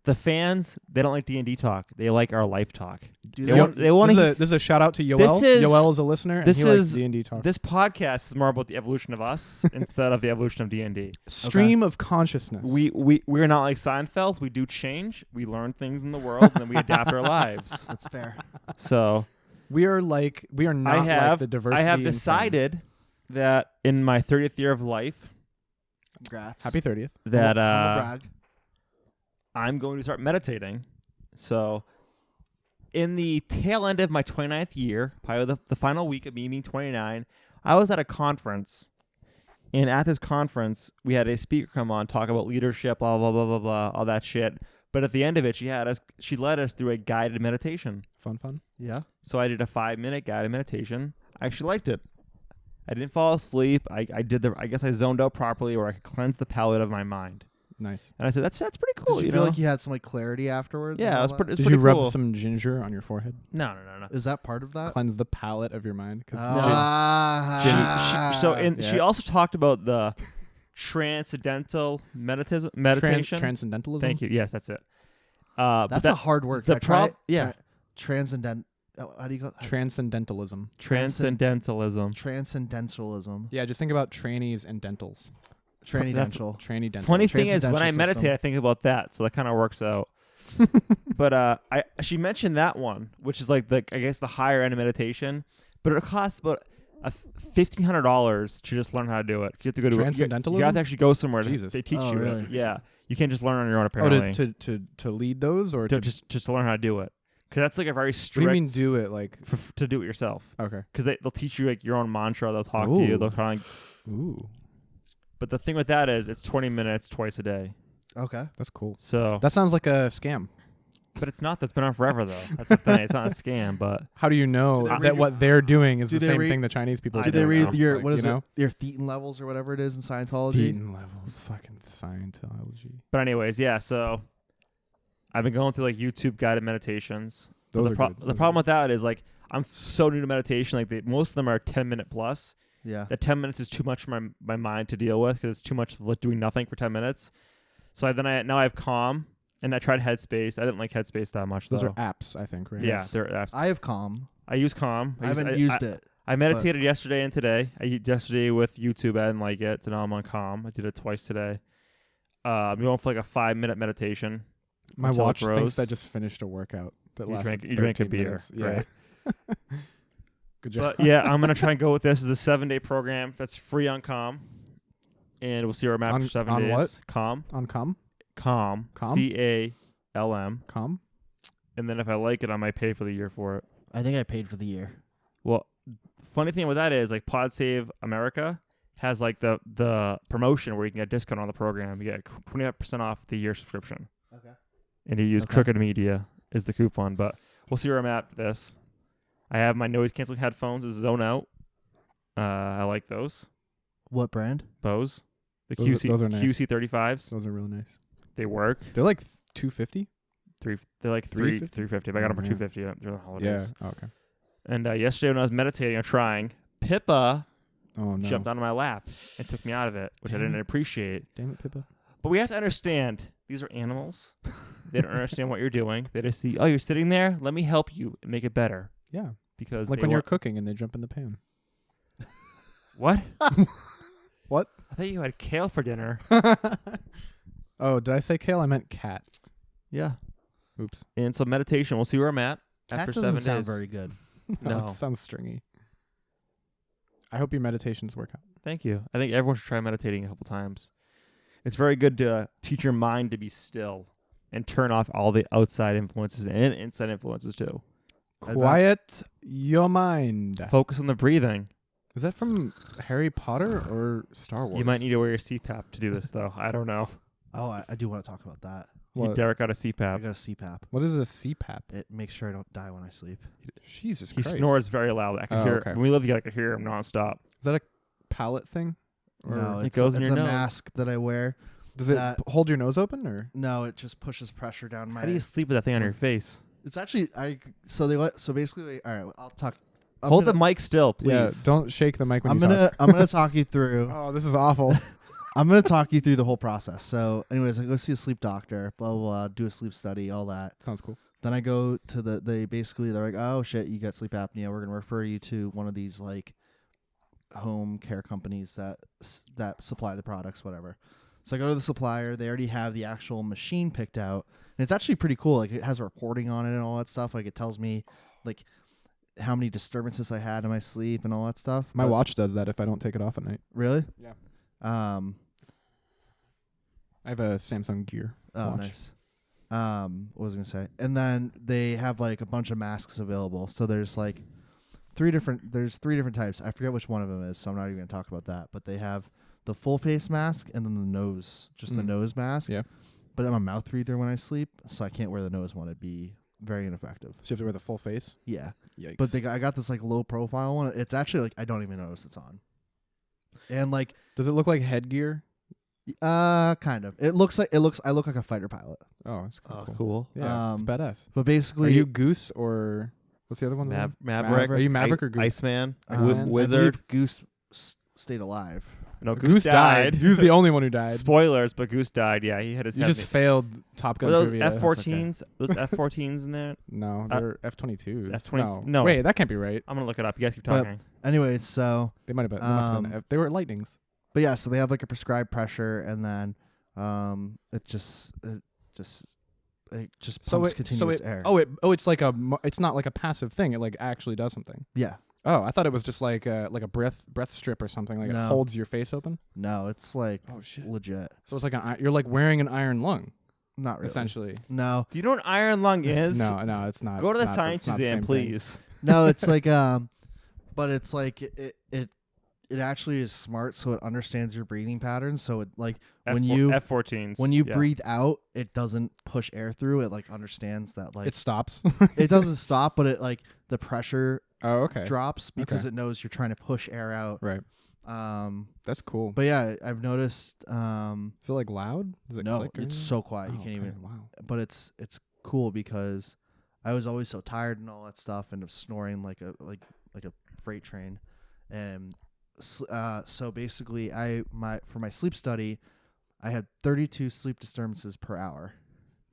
[SPEAKER 1] The fans, they don't like D&D talk. They like our life talk.
[SPEAKER 3] Do
[SPEAKER 1] They
[SPEAKER 3] they?
[SPEAKER 1] want, they want to.
[SPEAKER 2] This is a shout out to Yoel. Yoel is a listener, and
[SPEAKER 1] this
[SPEAKER 2] he likes
[SPEAKER 1] is-
[SPEAKER 2] D&D talk.
[SPEAKER 1] This podcast is more about the evolution of us instead of the evolution of D&D.
[SPEAKER 2] Stream of consciousness.
[SPEAKER 1] We're not like Seinfeld. We do change. We learn things in the world, and then we adapt our lives.
[SPEAKER 3] That's fair.
[SPEAKER 1] So
[SPEAKER 2] we are not like the diversity.
[SPEAKER 1] I have
[SPEAKER 2] in Friends.
[SPEAKER 1] decided that in my 30th year of life,
[SPEAKER 3] Congrats.
[SPEAKER 2] Happy 30th.
[SPEAKER 1] that
[SPEAKER 3] Humble brag.
[SPEAKER 1] I'm going to start meditating. So in the tail end of my 29th year, probably the final week of me being 29, I was at a conference. And at this conference, we had a speaker come on, talk about leadership, blah, blah, blah, blah, blah, all that shit. But at the end of it, she led us through a guided meditation.
[SPEAKER 2] Fun.
[SPEAKER 3] Yeah.
[SPEAKER 1] So I did a 5-minute guided meditation. I actually liked it. I didn't fall asleep. I guess I zoned out properly, or I could cleanse the palate of my mind.
[SPEAKER 2] Nice.
[SPEAKER 1] And I said, that's pretty cool.
[SPEAKER 3] Did you feel like you had some like clarity afterwards?
[SPEAKER 1] Yeah,
[SPEAKER 3] and
[SPEAKER 1] it
[SPEAKER 3] all
[SPEAKER 1] was
[SPEAKER 3] that?
[SPEAKER 1] pretty.
[SPEAKER 2] Did you rub some ginger on your forehead?
[SPEAKER 1] No.
[SPEAKER 3] Is that part of that?
[SPEAKER 2] Cleanse the palate of your mind. 'Cause
[SPEAKER 1] She also talked about the transcendental meditation.
[SPEAKER 2] transcendentalism.
[SPEAKER 1] Thank you. Yes, that's it. But
[SPEAKER 3] that's a hard word.
[SPEAKER 1] the
[SPEAKER 3] Can I try it?
[SPEAKER 1] yeah.
[SPEAKER 3] Transcendent. how do you go?
[SPEAKER 2] Transcendentalism.
[SPEAKER 1] Transcendentalism.
[SPEAKER 2] Yeah, just think about trannies and dentals.
[SPEAKER 3] Tranny-dental.
[SPEAKER 2] Tranny dental.
[SPEAKER 1] Funny thing is, when I
[SPEAKER 3] Transcendental
[SPEAKER 1] meditate,
[SPEAKER 3] system.
[SPEAKER 1] I think about that, so that kind of works out. But she mentioned that one, which is like I guess the higher end of meditation, but it costs about $1,500 to just learn how to do it. You have to go to
[SPEAKER 2] Transcendentalism?
[SPEAKER 1] You have to actually go somewhere.
[SPEAKER 2] Jesus.
[SPEAKER 1] They teach
[SPEAKER 3] Oh,
[SPEAKER 1] you
[SPEAKER 3] really?
[SPEAKER 1] it. Yeah, you can't just learn on your own. Apparently,
[SPEAKER 2] to lead those or to
[SPEAKER 1] just to learn how to do it, because that's like a very
[SPEAKER 2] What
[SPEAKER 1] strict.
[SPEAKER 2] do you mean do it like?
[SPEAKER 1] to do it yourself?
[SPEAKER 2] Okay.
[SPEAKER 1] Because they'll teach you like your own mantra. They'll talk to you.
[SPEAKER 2] Ooh.
[SPEAKER 1] They'll kind of.
[SPEAKER 2] Ooh,
[SPEAKER 1] But the thing with that is, it's 20 minutes twice a day.
[SPEAKER 3] Okay.
[SPEAKER 2] that's cool.
[SPEAKER 1] So,
[SPEAKER 2] That sounds like a scam.
[SPEAKER 1] but it's not. That's been on forever though. That's the thing. It's not a scam, but
[SPEAKER 2] How do you know
[SPEAKER 3] Do they read
[SPEAKER 2] that
[SPEAKER 3] your-
[SPEAKER 2] what they're doing is
[SPEAKER 3] do
[SPEAKER 2] the
[SPEAKER 3] they
[SPEAKER 2] same
[SPEAKER 3] read-
[SPEAKER 2] thing the Chinese people
[SPEAKER 1] I
[SPEAKER 2] do?
[SPEAKER 3] Did they
[SPEAKER 1] don't
[SPEAKER 3] read
[SPEAKER 1] know.
[SPEAKER 3] your
[SPEAKER 2] Like,
[SPEAKER 3] what is
[SPEAKER 2] you
[SPEAKER 3] it?
[SPEAKER 2] know?
[SPEAKER 3] Your Thetan levels or whatever it is in Scientology?
[SPEAKER 2] Thetan levels, fucking Scientology.
[SPEAKER 1] But anyways, yeah. So I've been going through like YouTube guided meditations. But
[SPEAKER 2] Those
[SPEAKER 1] the
[SPEAKER 2] are good.
[SPEAKER 1] the
[SPEAKER 2] Those are
[SPEAKER 1] problem
[SPEAKER 2] good.
[SPEAKER 1] with that is like I'm so new to meditation. Like most of them are 10-minute plus.
[SPEAKER 3] Yeah.
[SPEAKER 1] That 10 minutes is too much for my mind to deal with because it's too much like doing nothing for 10 minutes. So now I have Calm, and I tried Headspace. I didn't like Headspace that much.
[SPEAKER 2] Those
[SPEAKER 1] though.
[SPEAKER 2] are apps, I think, right?
[SPEAKER 1] Yeah,
[SPEAKER 3] Yes.
[SPEAKER 1] they're apps.
[SPEAKER 3] I have Calm.
[SPEAKER 1] I use Calm.
[SPEAKER 3] I haven't used it.
[SPEAKER 1] I meditated yesterday and today. I used yesterday with YouTube. I didn't like it, so now I'm on Calm. I did it twice today. I'm going for like a 5-minute meditation.
[SPEAKER 2] My
[SPEAKER 1] until it
[SPEAKER 2] watch thinks
[SPEAKER 1] grows.
[SPEAKER 2] I just finished a workout that
[SPEAKER 1] You
[SPEAKER 2] lasted
[SPEAKER 1] drank a
[SPEAKER 2] 13
[SPEAKER 1] beer.
[SPEAKER 2] minutes. Yeah. Good job.
[SPEAKER 1] But yeah, I'm gonna try and go with this as a 7-day program that's free on Calm, and we'll see where I'm at
[SPEAKER 2] On-
[SPEAKER 1] for 7
[SPEAKER 2] on
[SPEAKER 1] days.
[SPEAKER 2] what?
[SPEAKER 1] Calm,
[SPEAKER 2] On Calm?
[SPEAKER 1] Calm,
[SPEAKER 2] Calm?
[SPEAKER 1] CALM,
[SPEAKER 2] Calm?
[SPEAKER 1] and then if I like it, I might pay for the year for it.
[SPEAKER 3] I think I paid for the year.
[SPEAKER 1] Well, funny thing with that is like Pod Save America has like the promotion where you can get a discount on the program. You get 25% off the year subscription.
[SPEAKER 3] Okay.
[SPEAKER 1] And you use
[SPEAKER 3] Okay.
[SPEAKER 1] Crooked Media is the coupon. But we'll see where I'm at with this. I have my noise canceling headphones. This is Zone Out. I like those.
[SPEAKER 3] What brand?
[SPEAKER 1] Bose. The
[SPEAKER 2] Those are nice.
[SPEAKER 1] QC35s.
[SPEAKER 2] Those are really nice.
[SPEAKER 1] They work.
[SPEAKER 2] They're like $250?
[SPEAKER 1] They're like 350. I got them for
[SPEAKER 2] Yeah.
[SPEAKER 1] $250 during the holidays.
[SPEAKER 2] Yeah. Oh, okay.
[SPEAKER 1] And yesterday when I was meditating or trying, Pippa
[SPEAKER 2] Oh, no.
[SPEAKER 1] jumped onto my lap and took me out of it, which I
[SPEAKER 2] Damn
[SPEAKER 1] didn't
[SPEAKER 2] it.
[SPEAKER 1] appreciate.
[SPEAKER 2] Damn it, Pippa.
[SPEAKER 1] But we have to understand, these are animals. They don't understand what you're doing. They just see, oh, you're sitting there? Let me help you and make it better.
[SPEAKER 2] Yeah.
[SPEAKER 1] Because
[SPEAKER 2] Like
[SPEAKER 1] they
[SPEAKER 2] when you're
[SPEAKER 1] want-
[SPEAKER 2] cooking and they jump in the pan.
[SPEAKER 1] What?
[SPEAKER 2] What?
[SPEAKER 1] I thought you had kale for dinner.
[SPEAKER 2] Oh, did I say kale? I meant cat.
[SPEAKER 1] Yeah.
[SPEAKER 2] Oops.
[SPEAKER 1] And so meditation, we'll see where I'm at after
[SPEAKER 3] That
[SPEAKER 1] 7
[SPEAKER 3] doesn't sound
[SPEAKER 1] days.
[SPEAKER 3] very good.
[SPEAKER 1] No.
[SPEAKER 2] It sounds stringy. I hope your meditations work out.
[SPEAKER 1] Thank you. I think everyone should try meditating a couple times. It's very good to teach your mind to be still and turn off all the outside influences and inside influences too.
[SPEAKER 3] I bet.
[SPEAKER 2] Quiet your mind.
[SPEAKER 1] Focus on the breathing.
[SPEAKER 2] Is that from Harry Potter or Star Wars?
[SPEAKER 1] You might need to wear your CPAP to do this, though. I don't know.
[SPEAKER 3] Oh, I do want to talk about that.
[SPEAKER 2] What?
[SPEAKER 1] Derek got a
[SPEAKER 3] I
[SPEAKER 1] CPAP.
[SPEAKER 3] got a CPAP.
[SPEAKER 2] What is a CPAP?
[SPEAKER 3] It makes sure I don't die when I sleep.
[SPEAKER 2] Jesus
[SPEAKER 1] He
[SPEAKER 2] Christ.
[SPEAKER 1] snores very loud. I can
[SPEAKER 2] Oh,
[SPEAKER 1] hear
[SPEAKER 2] okay.
[SPEAKER 1] when we live together. I could hear him nonstop.
[SPEAKER 2] Is that a palate thing? Or
[SPEAKER 3] No,
[SPEAKER 1] It
[SPEAKER 3] it's
[SPEAKER 1] goes in
[SPEAKER 3] it's
[SPEAKER 1] your
[SPEAKER 3] a
[SPEAKER 1] nose.
[SPEAKER 3] mask that I wear.
[SPEAKER 2] does it
[SPEAKER 3] that-
[SPEAKER 2] hold your nose open or?
[SPEAKER 3] No, it just pushes pressure down my.
[SPEAKER 1] How do you sleep with that thing on your face?
[SPEAKER 3] It's actually so basically all right. I'll talk. I'm
[SPEAKER 1] Hold
[SPEAKER 3] gonna,
[SPEAKER 1] the mic still, please.
[SPEAKER 2] Yeah, don't shake the mic when
[SPEAKER 3] I'm
[SPEAKER 2] you
[SPEAKER 3] gonna
[SPEAKER 2] talk.
[SPEAKER 3] I'm gonna talk you through.
[SPEAKER 2] Oh, this is awful.
[SPEAKER 3] I'm gonna talk you through the whole process. So, anyways, I go see a sleep doctor. Blah blah blah. Do a sleep study. All that.
[SPEAKER 2] Sounds cool.
[SPEAKER 3] Then I go to they're like, oh shit, you got sleep apnea. We're gonna refer you to one of these like home care companies that supply the products, whatever. So I go to the supplier. They already have the actual machine picked out, and it's actually pretty cool. Like it has reporting on it and all that stuff. Like it tells me like how many disturbances I had in my sleep and all that stuff.
[SPEAKER 2] My
[SPEAKER 3] But-
[SPEAKER 2] watch does that if I don't take it off at night.
[SPEAKER 3] Really?
[SPEAKER 2] Yeah.
[SPEAKER 3] I
[SPEAKER 2] I have a Samsung Gear watch.
[SPEAKER 3] nice. What was I gonna say? And then they have like a bunch of masks available. So there's like three different types. I forget which one of them is, so I'm not even gonna talk about that. But they have the full face mask and then the nose, just the
[SPEAKER 2] Mm.
[SPEAKER 3] nose mask.
[SPEAKER 2] Yeah.
[SPEAKER 3] But I'm a mouth breather when I sleep, so I can't wear the nose one. It'd be very ineffective.
[SPEAKER 2] So you have to wear the full face?
[SPEAKER 3] Yeah.
[SPEAKER 2] Yikes.
[SPEAKER 3] But I got this like low profile one. It's actually like I don't even notice it's on. And like
[SPEAKER 2] does it look like headgear?
[SPEAKER 3] kind of. I look like a fighter pilot.
[SPEAKER 2] Oh, it's kinda
[SPEAKER 1] Oh,
[SPEAKER 2] cool.
[SPEAKER 1] cool.
[SPEAKER 2] Yeah, it's
[SPEAKER 3] Um,
[SPEAKER 2] badass.
[SPEAKER 3] But basically
[SPEAKER 2] Are you Goose or what's the other one?
[SPEAKER 1] Maverick.
[SPEAKER 2] Are you Maverick or Goose?
[SPEAKER 1] Iceman.
[SPEAKER 2] Iceman?
[SPEAKER 3] I
[SPEAKER 1] Wizard.
[SPEAKER 3] believe Goose stayed alive.
[SPEAKER 1] No, Goose died.
[SPEAKER 2] He was the only one who died.
[SPEAKER 1] Spoilers, but Goose died. Yeah, he had his
[SPEAKER 2] You
[SPEAKER 1] head.
[SPEAKER 2] just failed Top Gun
[SPEAKER 1] Were those
[SPEAKER 2] trivia.
[SPEAKER 1] F-14s? Those F-14s in there?
[SPEAKER 2] No, they're F-22s.
[SPEAKER 1] F-20s.
[SPEAKER 2] No.
[SPEAKER 1] No.
[SPEAKER 2] Wait, that can't be right.
[SPEAKER 1] I'm gonna look it up. You guys keep
[SPEAKER 3] But-
[SPEAKER 1] talking.
[SPEAKER 3] Anyways, so
[SPEAKER 2] They might have been. They must have been. They were lightnings.
[SPEAKER 3] but yeah, so they have like a prescribed pressure, and then it just pumps continuous air.
[SPEAKER 2] It's like it's not like a passive thing. It like actually does something.
[SPEAKER 3] Yeah.
[SPEAKER 2] Oh, I thought it was just like a breath strip or something. Like
[SPEAKER 3] No.
[SPEAKER 2] it holds your face open.
[SPEAKER 3] No, it's like
[SPEAKER 2] Oh shit.
[SPEAKER 3] legit.
[SPEAKER 2] So it's like you're like wearing an iron lung
[SPEAKER 3] Not really.
[SPEAKER 2] essentially.
[SPEAKER 3] No.
[SPEAKER 1] Do you know what iron lung is?
[SPEAKER 2] No, it's not.
[SPEAKER 1] Go to
[SPEAKER 2] it's
[SPEAKER 1] the
[SPEAKER 2] not-
[SPEAKER 1] science
[SPEAKER 2] it's not the
[SPEAKER 1] museum,
[SPEAKER 2] same thing.
[SPEAKER 1] please.
[SPEAKER 3] No, it's like but it's like it actually is smart, so it understands your breathing patterns. So it like
[SPEAKER 1] F-14s.
[SPEAKER 3] when you
[SPEAKER 1] yeah.
[SPEAKER 3] breathe out, it doesn't push air through. It like understands that like
[SPEAKER 2] It stops.
[SPEAKER 3] it doesn't stop, but it like the pressure
[SPEAKER 2] Oh, okay.
[SPEAKER 3] drops because
[SPEAKER 2] Okay.
[SPEAKER 3] it knows you're trying to push air out.
[SPEAKER 2] Right. That's cool.
[SPEAKER 3] But yeah, I've noticed.
[SPEAKER 2] Is it like loud? Does it
[SPEAKER 3] No,
[SPEAKER 2] click or
[SPEAKER 3] it's
[SPEAKER 2] anything?
[SPEAKER 3] so quiet you
[SPEAKER 2] Oh,
[SPEAKER 3] can't
[SPEAKER 2] okay.
[SPEAKER 3] even.
[SPEAKER 2] Wow.
[SPEAKER 3] But it's cool because I was always so tired and all that stuff, and snoring like a freight train, and so basically for my sleep study, I had 32 sleep disturbances per hour.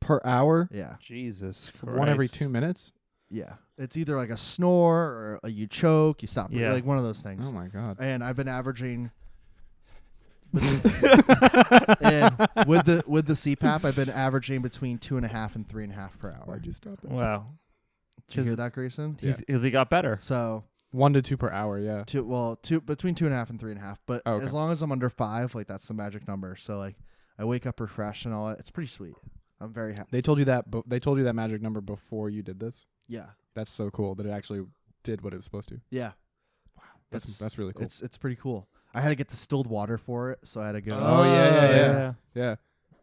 [SPEAKER 2] Per hour?
[SPEAKER 3] Yeah,
[SPEAKER 1] Jesus
[SPEAKER 2] So
[SPEAKER 1] Christ.
[SPEAKER 2] one every 2 minutes?
[SPEAKER 3] yeah. It's either like a snore or you choke, you stop,
[SPEAKER 1] Yeah.
[SPEAKER 3] like one of those things.
[SPEAKER 2] Oh my god.
[SPEAKER 3] And I've been averaging. and with the CPAP, I've been averaging between 2.5 and 3.5 per hour.
[SPEAKER 2] Why'd you stop it?
[SPEAKER 1] Wow.
[SPEAKER 3] Did you hear that, Grayson?
[SPEAKER 1] Because he got better.
[SPEAKER 3] So
[SPEAKER 2] 1 to 2 per hour, yeah.
[SPEAKER 3] between 2.5 and 3.5. But
[SPEAKER 2] Oh, okay.
[SPEAKER 3] as long as I'm under 5, like that's the magic number. So like I wake up refreshed and all that. It's pretty sweet. I'm very happy.
[SPEAKER 2] They told you that they told you that magic number before you did this?
[SPEAKER 3] Yeah,
[SPEAKER 2] That's so cool that it actually did what it was supposed to.
[SPEAKER 3] yeah.
[SPEAKER 2] That's really cool.
[SPEAKER 3] It's pretty cool. I had to get distilled water for it, so I had to go.
[SPEAKER 2] Oh, yeah. Yeah.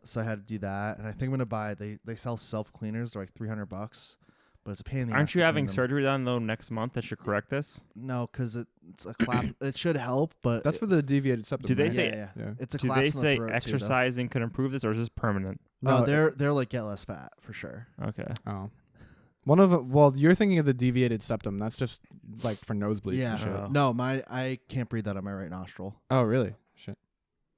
[SPEAKER 3] So I had to do that, and I think I'm gonna buy. They sell self cleaners. They're like $300, but it's a pain in the ass
[SPEAKER 1] Aren't you
[SPEAKER 3] to
[SPEAKER 1] having
[SPEAKER 3] clean them.
[SPEAKER 1] surgery done though next month that should correct this?
[SPEAKER 3] No, because it's a clap. It should help, but
[SPEAKER 2] That's for the deviated septum.
[SPEAKER 1] Do they
[SPEAKER 2] right?
[SPEAKER 1] say-
[SPEAKER 3] yeah.
[SPEAKER 2] Yeah.
[SPEAKER 3] It's a
[SPEAKER 1] Do
[SPEAKER 3] collapse
[SPEAKER 1] they
[SPEAKER 3] in the
[SPEAKER 1] say
[SPEAKER 3] throat, too, though.
[SPEAKER 1] exercising could improve this, or is this permanent?
[SPEAKER 3] No,
[SPEAKER 2] No,
[SPEAKER 3] they're like get less fat for sure.
[SPEAKER 1] Okay.
[SPEAKER 2] Oh. You're thinking of the deviated septum. That's just like for nosebleeds
[SPEAKER 3] Yeah.
[SPEAKER 2] and shit.
[SPEAKER 1] Oh.
[SPEAKER 3] No, I can't breathe that on my right nostril.
[SPEAKER 2] Oh, really? Shit.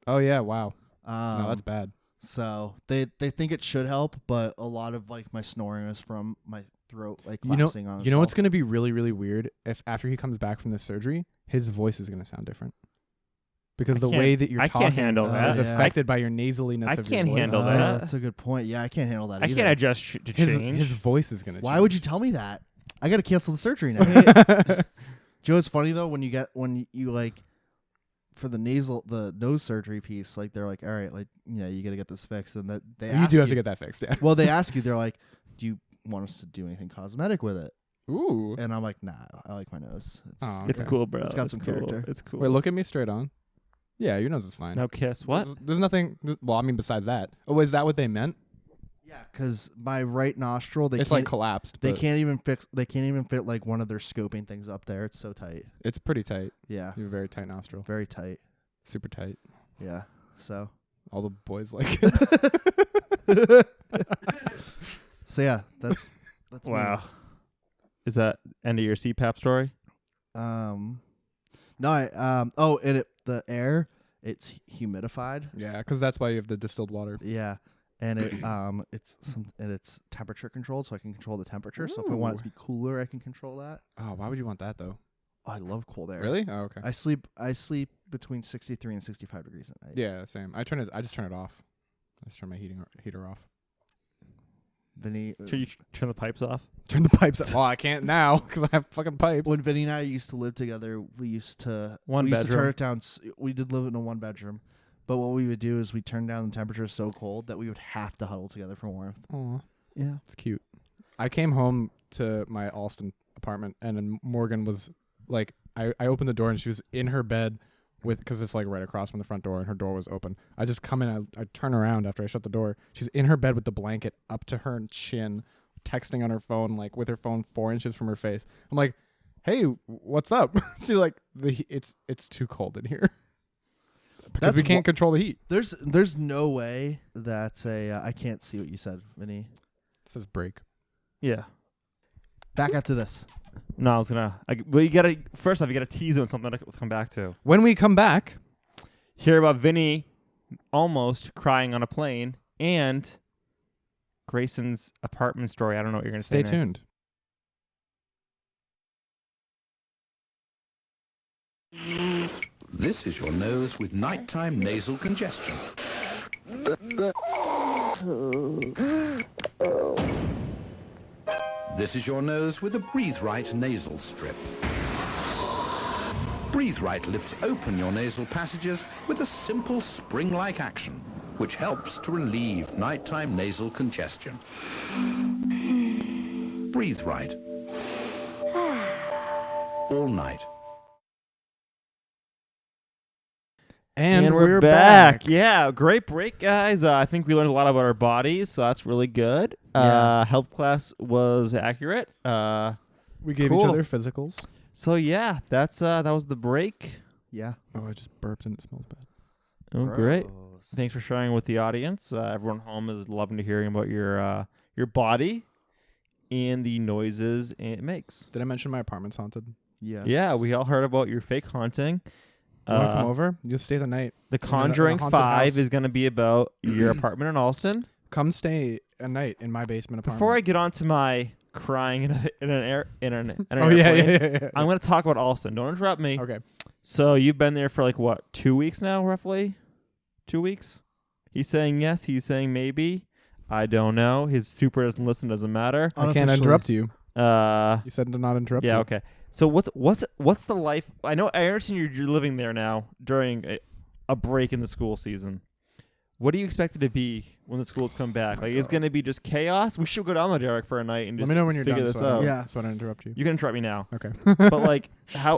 [SPEAKER 2] Oh, yeah. Wow.
[SPEAKER 3] No,
[SPEAKER 2] No, that's bad.
[SPEAKER 3] So they think it should help, but a lot of like my snoring is from my throat like
[SPEAKER 2] You know,
[SPEAKER 3] collapsing on
[SPEAKER 2] you know what's
[SPEAKER 3] itself.
[SPEAKER 2] going to be really, really weird? If after he comes back from this surgery, his voice is going to sound different. Because
[SPEAKER 1] I
[SPEAKER 2] the
[SPEAKER 1] can't-
[SPEAKER 2] way that you're
[SPEAKER 1] I
[SPEAKER 2] talking
[SPEAKER 1] can't handle
[SPEAKER 3] that.
[SPEAKER 2] is
[SPEAKER 3] Yeah.
[SPEAKER 2] affected by your nasaliness
[SPEAKER 1] I
[SPEAKER 2] of your
[SPEAKER 1] can't
[SPEAKER 2] voice.
[SPEAKER 1] handle that.
[SPEAKER 3] That's a good point. Yeah, I can't handle that
[SPEAKER 1] I
[SPEAKER 3] either.
[SPEAKER 1] can't adjust to change.
[SPEAKER 2] His voice is going to change.
[SPEAKER 3] Why would you tell me that? I got to cancel the surgery now. Joe, it's funny though when you like for the nose surgery piece, like they're like, all right, like you got to get this fixed, and that they
[SPEAKER 2] You
[SPEAKER 3] ask
[SPEAKER 2] do have to get that fixed, yeah.
[SPEAKER 3] Well, they ask you, they're like, do you want us to do anything cosmetic with it?
[SPEAKER 2] Ooh.
[SPEAKER 3] And I'm like, nah, I like my nose.
[SPEAKER 2] Oh,
[SPEAKER 1] It's
[SPEAKER 2] okay.
[SPEAKER 1] cool, bro.
[SPEAKER 3] It's got some
[SPEAKER 1] cool.
[SPEAKER 3] character.
[SPEAKER 1] It's cool.
[SPEAKER 2] Wait, look at me straight on. Yeah, your nose is fine.
[SPEAKER 1] No kiss. What?
[SPEAKER 2] There's nothing. Well, I mean, besides that. Oh, is that what they meant?
[SPEAKER 3] Yeah, because my right nostril,
[SPEAKER 2] It's like collapsed.
[SPEAKER 3] they
[SPEAKER 2] but
[SPEAKER 3] can't even fit like one of their scoping things up there. It's so tight.
[SPEAKER 2] It's pretty tight.
[SPEAKER 3] Yeah,
[SPEAKER 2] You have a very tight nostril.
[SPEAKER 3] very tight.
[SPEAKER 2] Super tight.
[SPEAKER 3] Yeah. So
[SPEAKER 2] All the boys like it.
[SPEAKER 3] so yeah, that's me.
[SPEAKER 1] Wow. Is that end of your CPAP story?
[SPEAKER 3] No, and the air, it's humidified.
[SPEAKER 2] Yeah, because that's why you have the distilled water.
[SPEAKER 3] Yeah. And it's temperature controlled, so I can control the temperature. So if I want it to be cooler, I can control that.
[SPEAKER 2] Oh, why would you want that though?
[SPEAKER 3] Oh, I love cold air.
[SPEAKER 2] Really? Oh, okay.
[SPEAKER 3] I sleep between 63 and 65 degrees at night.
[SPEAKER 2] Yeah, same. I just turn it off. I just turn my heater off.
[SPEAKER 3] Vinny,
[SPEAKER 1] Should you turn the pipes off?
[SPEAKER 2] Turn the pipes off. Well, I can't now because I have fucking pipes.
[SPEAKER 3] when Vinny and I used to live together, we used to
[SPEAKER 1] One
[SPEAKER 3] we used to turn
[SPEAKER 1] bedroom.
[SPEAKER 3] it down. We did live in a one bedroom, but what we would do is we turn down the temperature so cold that we would have to huddle together for warmth.
[SPEAKER 2] Aw,
[SPEAKER 3] Yeah.
[SPEAKER 2] it's cute. I came home to my Alston apartment, and then Morgan was like, I opened the door, and she was in her bed because it's like right across from the front door, and her door was open. I just come in, I turn around after I shut the door. She's in her bed with the blanket up to her chin, texting on her phone, like with her phone 4 inches from her face. I'm like, hey, what's up? She's like, it's too cold in here. Because
[SPEAKER 3] That's
[SPEAKER 2] we can't control the heat.
[SPEAKER 3] There's no way that's I can't see what you said, Vinny.
[SPEAKER 2] It says break.
[SPEAKER 1] Yeah.
[SPEAKER 3] Back after this.
[SPEAKER 1] No, I was gonna. Well, you gotta first off. You gotta tease it with something to come back to.
[SPEAKER 2] When we come back,
[SPEAKER 1] hear about Vinny almost crying on a plane and Grayson's apartment story. I don't know what you're going to say
[SPEAKER 2] Stay tuned.
[SPEAKER 4] This is your nose with nighttime nasal congestion. This is your nose with a Breathe Right nasal strip. Breathe Right lifts open your nasal passages with a simple spring-like action, which helps to relieve nighttime nasal congestion. Breathe Right. All night.
[SPEAKER 2] And
[SPEAKER 1] we're back. Yeah, great break, guys. I think we learned a lot about our bodies, so that's really good.
[SPEAKER 3] Yeah.
[SPEAKER 1] Health class was accurate.
[SPEAKER 2] We gave
[SPEAKER 1] Cool.
[SPEAKER 2] each other physicals.
[SPEAKER 1] So yeah, that's that was the break.
[SPEAKER 3] Yeah.
[SPEAKER 2] Oh, I just burped and it smells bad.
[SPEAKER 1] Oh, great.
[SPEAKER 3] Gross.
[SPEAKER 1] Thanks for sharing with the audience. Everyone home is loving to hearing about your body and the noises it makes.
[SPEAKER 2] Did I mention my apartment's haunted?
[SPEAKER 3] Yeah.
[SPEAKER 1] Yeah, we all heard about your fake haunting.
[SPEAKER 2] You want to come over? You'll stay the night.
[SPEAKER 1] The
[SPEAKER 2] in a
[SPEAKER 1] Conjuring
[SPEAKER 2] haunted
[SPEAKER 1] 5
[SPEAKER 2] house.
[SPEAKER 1] is going to be about your apartment in Alston.
[SPEAKER 2] Come stay a night in my basement apartment.
[SPEAKER 1] Before I get on to my crying in an airplane,
[SPEAKER 2] yeah.
[SPEAKER 1] I'm going to talk about Alston. Don't interrupt me.
[SPEAKER 2] Okay.
[SPEAKER 1] So you've been there for like what, 2 weeks now, roughly? 2 weeks? He's saying yes. He's saying maybe. I don't know. His super doesn't listen. Doesn't matter.
[SPEAKER 2] I can't
[SPEAKER 3] Unofficially.
[SPEAKER 2] interrupt you.
[SPEAKER 1] Uh,
[SPEAKER 2] You said to not interrupt
[SPEAKER 1] yeah.
[SPEAKER 2] you.
[SPEAKER 1] Okay. So what's the life? I know. I understand you're living there now during a break in the school season. What do you expect it to be when the schools come back? Like, it's going to be just chaos? We should go down there, Derek, for a night and
[SPEAKER 2] Let
[SPEAKER 1] just
[SPEAKER 2] me know when you're
[SPEAKER 1] figure
[SPEAKER 2] done.
[SPEAKER 1] this
[SPEAKER 2] so I
[SPEAKER 1] out.
[SPEAKER 2] don't-
[SPEAKER 3] Yeah.
[SPEAKER 2] So I don't interrupt you.
[SPEAKER 1] You can interrupt me now.
[SPEAKER 2] Okay.
[SPEAKER 1] But like,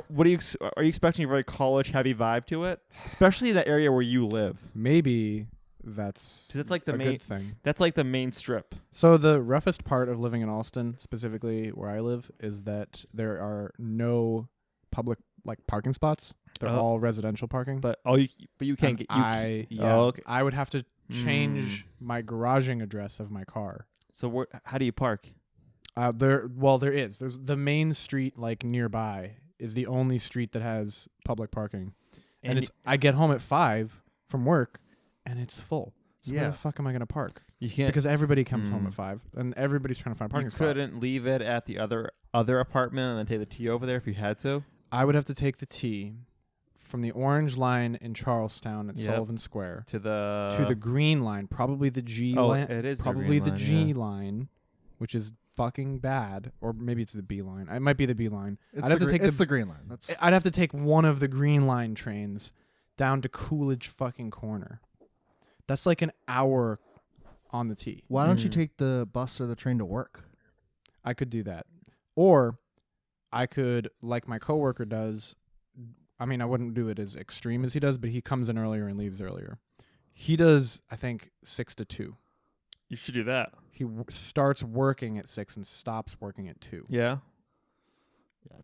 [SPEAKER 1] what do you are you expecting a very college heavy vibe to it, especially that area where you live?
[SPEAKER 2] Maybe that's
[SPEAKER 1] 'Cause it's like the
[SPEAKER 2] a
[SPEAKER 1] main.
[SPEAKER 2] good thing.
[SPEAKER 1] That's like the main strip.
[SPEAKER 2] So the roughest part of living in Alston, specifically where I live, is that there are no public like parking spots. They're
[SPEAKER 1] Oh.
[SPEAKER 2] all residential parking.
[SPEAKER 1] But you can't get.
[SPEAKER 2] Yeah,
[SPEAKER 1] okay.
[SPEAKER 2] I would have to change my garaging address of my car.
[SPEAKER 1] So how do you park?
[SPEAKER 2] There is. There's the main street like nearby is the only street that has public parking, and it's. I get home at 5 from work, and it's full. So where
[SPEAKER 1] Yeah.
[SPEAKER 2] the fuck am I gonna park?
[SPEAKER 1] You can't.
[SPEAKER 2] Because everybody comes home at 5, and everybody's trying to find a parking
[SPEAKER 1] you
[SPEAKER 2] spot.
[SPEAKER 1] couldn't leave it at the other apartment and then take the T over there if you had to.
[SPEAKER 2] I would have to take the T from the orange line in Charlestown at
[SPEAKER 1] Yep.
[SPEAKER 2] Sullivan Square
[SPEAKER 1] To the
[SPEAKER 2] to the green line, probably the G
[SPEAKER 1] Oh,
[SPEAKER 2] line.
[SPEAKER 1] it is the
[SPEAKER 2] probably
[SPEAKER 1] green
[SPEAKER 2] the
[SPEAKER 1] line,
[SPEAKER 2] G
[SPEAKER 1] yeah.
[SPEAKER 2] line, which is fucking bad, or maybe it's the B line. It might be the B line.
[SPEAKER 3] It's,
[SPEAKER 2] I'd have to take
[SPEAKER 3] it's the green line. That's
[SPEAKER 2] I'd have to take one of the green line trains down to Coolidge fucking Corner. That's like an hour on the T.
[SPEAKER 3] why don't you
[SPEAKER 1] Mm.
[SPEAKER 3] take the bus or the train to work?
[SPEAKER 2] I could do that. Or I could, like my coworker does, I mean, I wouldn't do it as extreme as he does, but he comes in earlier and leaves earlier. He does, I think, 6 to 2.
[SPEAKER 1] You should do that.
[SPEAKER 2] He starts working at 6 and stops working at 2.
[SPEAKER 1] Yeah.
[SPEAKER 3] Yeah,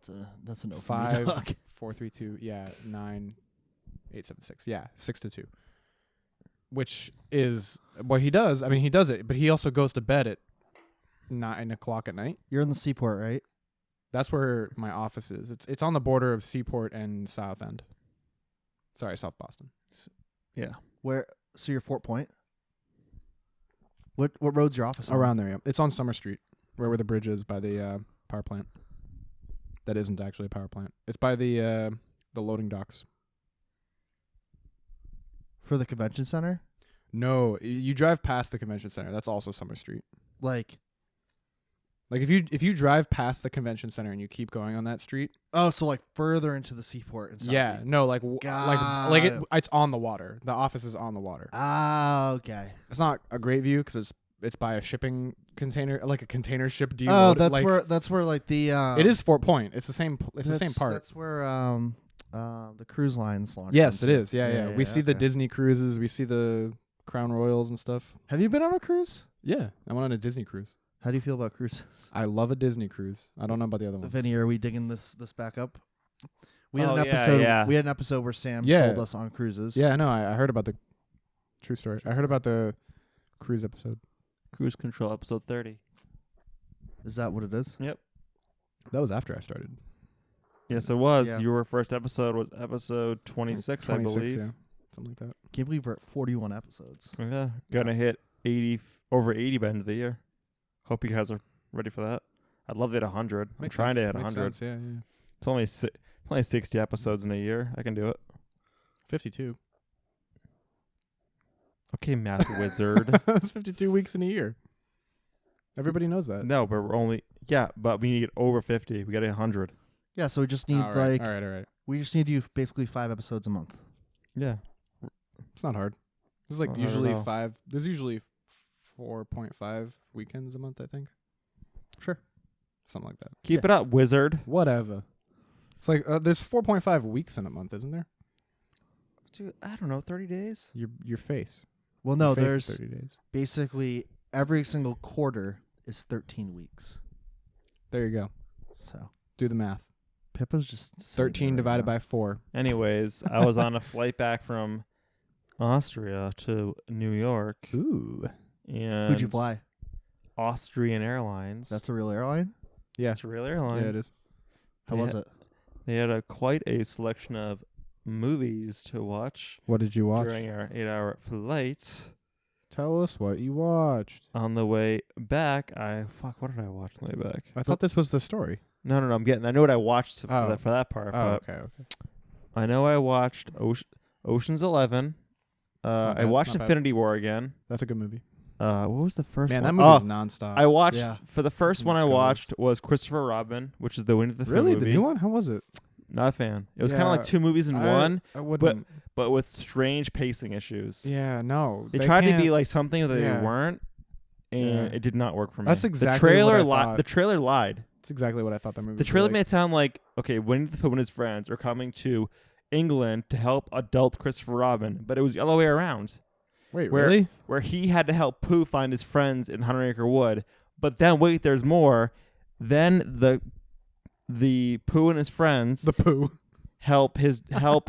[SPEAKER 3] that's a no for me,
[SPEAKER 2] 5,
[SPEAKER 3] dog.
[SPEAKER 2] 4, 3, 2, yeah, 9, 8, 7, 6. Yeah, 6 to 2. Which is what he does. I mean, he does it, but he also goes to bed at 9 o'clock at night.
[SPEAKER 3] You're in the seaport, right?
[SPEAKER 2] That's where my office is. It's on the border of Seaport and South End. Sorry, South Boston.
[SPEAKER 1] Yeah.
[SPEAKER 3] Where? So you're Fort Point. What road's your office on?
[SPEAKER 2] Around there, yeah. It's on Summer Street, where the bridge is by the power plant. That isn't actually a power plant. It's by the loading docks.
[SPEAKER 3] For the convention center?
[SPEAKER 2] No, you drive past the convention center. That's also Summer Street.
[SPEAKER 3] Like,
[SPEAKER 2] If you drive past the convention center and you keep going on that street,
[SPEAKER 3] oh, so like further into the seaport and stuff.
[SPEAKER 2] yeah, no, like it's on the water. The office is on the water.
[SPEAKER 3] Ah, okay.
[SPEAKER 2] It's not a great view because it's by a shipping container, like a container ship.
[SPEAKER 3] Oh,
[SPEAKER 2] Deload,
[SPEAKER 3] that's where like the
[SPEAKER 2] it is Fort Point. It's the same. It's the same part.
[SPEAKER 3] That's where the cruise lines launch.
[SPEAKER 2] Yes,
[SPEAKER 3] into.
[SPEAKER 2] it is. Yeah. We see the
[SPEAKER 3] okay.
[SPEAKER 2] Disney cruises. We see the Crown Royals and stuff.
[SPEAKER 3] Have you been on a cruise?
[SPEAKER 2] Yeah, I went on a Disney cruise.
[SPEAKER 3] How do you feel about cruises?
[SPEAKER 2] I love a Disney cruise. I don't know about the other ones.
[SPEAKER 3] Vinny, are we digging this back up? We had
[SPEAKER 1] Oh,
[SPEAKER 3] an
[SPEAKER 1] yeah,
[SPEAKER 3] episode.
[SPEAKER 1] yeah.
[SPEAKER 3] We had an episode where Sam
[SPEAKER 2] Yeah.
[SPEAKER 3] sold us on cruises.
[SPEAKER 2] Yeah, no, I heard about the true story. I heard about the cruise episode.
[SPEAKER 1] Cruise Control episode 30.
[SPEAKER 3] Is that what it is?
[SPEAKER 2] That was after I started.
[SPEAKER 1] Yes, it was.
[SPEAKER 3] Yeah.
[SPEAKER 1] Your first episode was episode 26, I
[SPEAKER 2] 26,
[SPEAKER 1] believe.
[SPEAKER 2] yeah. something like that.
[SPEAKER 3] Can't believe we're at 41 episodes.
[SPEAKER 1] Yeah, gonna hit over 80 by the end of the year. Hope you guys are ready for that. I'd love to hit 100. I'm trying to hit 100.
[SPEAKER 2] Yeah.
[SPEAKER 1] It's only 60 episodes in a year. I can do it.
[SPEAKER 2] 52.
[SPEAKER 1] Okay, math wizard.
[SPEAKER 2] That's 52 weeks in a year. Everybody knows that.
[SPEAKER 1] No, but we're only but we need to get over 50. We got to hit 100.
[SPEAKER 3] Yeah, so we just need
[SPEAKER 2] all right.
[SPEAKER 3] we just need to do basically 5 episodes a month.
[SPEAKER 1] Yeah.
[SPEAKER 2] It's not hard. There's like
[SPEAKER 1] I don't
[SPEAKER 2] usually
[SPEAKER 1] know.
[SPEAKER 2] 5. There's usually 4.5 weekends a month, I think.
[SPEAKER 3] Sure.
[SPEAKER 2] Something like that.
[SPEAKER 1] Keep it up, wizard.
[SPEAKER 2] Whatever. It's like there's 4.5 weeks in a month, isn't there?
[SPEAKER 1] Dude, I don't know, 30 days?
[SPEAKER 2] Your face.
[SPEAKER 3] Well, no,
[SPEAKER 2] Your face
[SPEAKER 3] there's
[SPEAKER 2] is 30 days.
[SPEAKER 3] basically every single quarter is 13 weeks.
[SPEAKER 2] There you go.
[SPEAKER 3] So
[SPEAKER 2] Do the math.
[SPEAKER 3] Pippa's just
[SPEAKER 2] 13 divided by 4.
[SPEAKER 1] Anyways, I was on a flight back from Austria to New York.
[SPEAKER 2] Ooh.
[SPEAKER 1] And
[SPEAKER 3] Who'd you fly?
[SPEAKER 1] Austrian Airlines.
[SPEAKER 3] That's a real airline?
[SPEAKER 2] Yeah.
[SPEAKER 1] That's a real airline.
[SPEAKER 2] Yeah, it is.
[SPEAKER 3] How
[SPEAKER 1] Yeah.
[SPEAKER 3] was it?
[SPEAKER 1] They had quite a selection of movies to watch
[SPEAKER 2] What did you watch?
[SPEAKER 1] during our 8-hour flight.
[SPEAKER 2] Tell us what you watched.
[SPEAKER 1] On the way back, what did I watch on the way back?
[SPEAKER 2] I thought this was the story.
[SPEAKER 1] No, I know what I watched
[SPEAKER 2] Oh.
[SPEAKER 1] for that part.
[SPEAKER 2] Oh,
[SPEAKER 1] but
[SPEAKER 2] okay.
[SPEAKER 1] I know I watched Ocean's 11.
[SPEAKER 2] not
[SPEAKER 1] I
[SPEAKER 2] bad,
[SPEAKER 1] watched
[SPEAKER 2] not bad.
[SPEAKER 1] Infinity War again.
[SPEAKER 2] That's a good movie.
[SPEAKER 1] What was the first
[SPEAKER 2] Man,
[SPEAKER 1] one?
[SPEAKER 2] that movie is nonstop.
[SPEAKER 1] I watched
[SPEAKER 3] Yeah.
[SPEAKER 1] for the first one I
[SPEAKER 2] Goes.
[SPEAKER 1] watched was Christopher Robin, which is the Winnie the Pooh
[SPEAKER 2] Really?
[SPEAKER 1] movie.
[SPEAKER 2] The new one? How was it?
[SPEAKER 1] Not a fan. It was kind of
[SPEAKER 2] Yeah,
[SPEAKER 1] like 2 movies in one,
[SPEAKER 2] I wouldn't.
[SPEAKER 1] but with strange pacing issues.
[SPEAKER 2] Yeah, no.
[SPEAKER 1] They tried to be
[SPEAKER 2] can't-
[SPEAKER 1] like something that
[SPEAKER 2] Yeah.
[SPEAKER 1] they weren't, and
[SPEAKER 2] Yeah.
[SPEAKER 1] it did not work for me.
[SPEAKER 2] That's exactly
[SPEAKER 1] the trailer
[SPEAKER 2] what I thought.
[SPEAKER 1] The trailer lied.
[SPEAKER 2] That's exactly what I thought that movie
[SPEAKER 1] The
[SPEAKER 2] was
[SPEAKER 1] trailer
[SPEAKER 2] like.
[SPEAKER 1] made it sound like, okay, Winnie the Pooh and his friends are coming to England to help adult Christopher Robin, but it was the other way around,
[SPEAKER 2] Wait,
[SPEAKER 1] where-
[SPEAKER 2] really?
[SPEAKER 1] where he had to help Pooh find his friends in 100 Acre Wood. But then wait, there's more. Then the Pooh and his friends
[SPEAKER 2] The Pooh.
[SPEAKER 1] help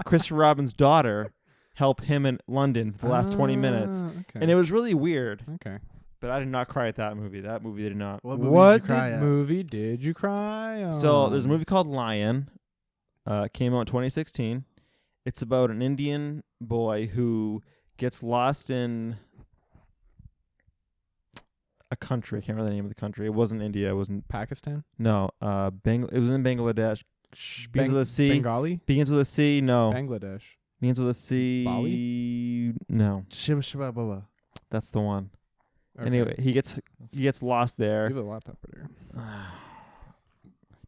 [SPEAKER 1] Christopher Robin's daughter help him in London for the last 20 minutes.
[SPEAKER 2] Okay.
[SPEAKER 1] And it was really weird.
[SPEAKER 2] Okay.
[SPEAKER 1] But I did not cry at that movie. That movie did not.
[SPEAKER 3] What movie
[SPEAKER 2] What
[SPEAKER 3] did you cry at?
[SPEAKER 2] movie did you cry on?
[SPEAKER 1] So there's a movie called Lion. Came out in 2016. It's about an Indian boy who gets lost in a country. I can't remember the name of the country. It wasn't India. It wasn't.
[SPEAKER 2] Pakistan?
[SPEAKER 1] No. It was in Bangladesh. Begins with a C.
[SPEAKER 2] Bengali?
[SPEAKER 1] Begins with a C. No.
[SPEAKER 2] Bangladesh.
[SPEAKER 1] Begins with a C.
[SPEAKER 2] Bali?
[SPEAKER 1] No.
[SPEAKER 3] Shiba Shiba Baba.
[SPEAKER 1] That's the one.
[SPEAKER 2] Okay.
[SPEAKER 1] Anyway, he gets lost
[SPEAKER 2] You
[SPEAKER 1] there.
[SPEAKER 2] have a laptop right here.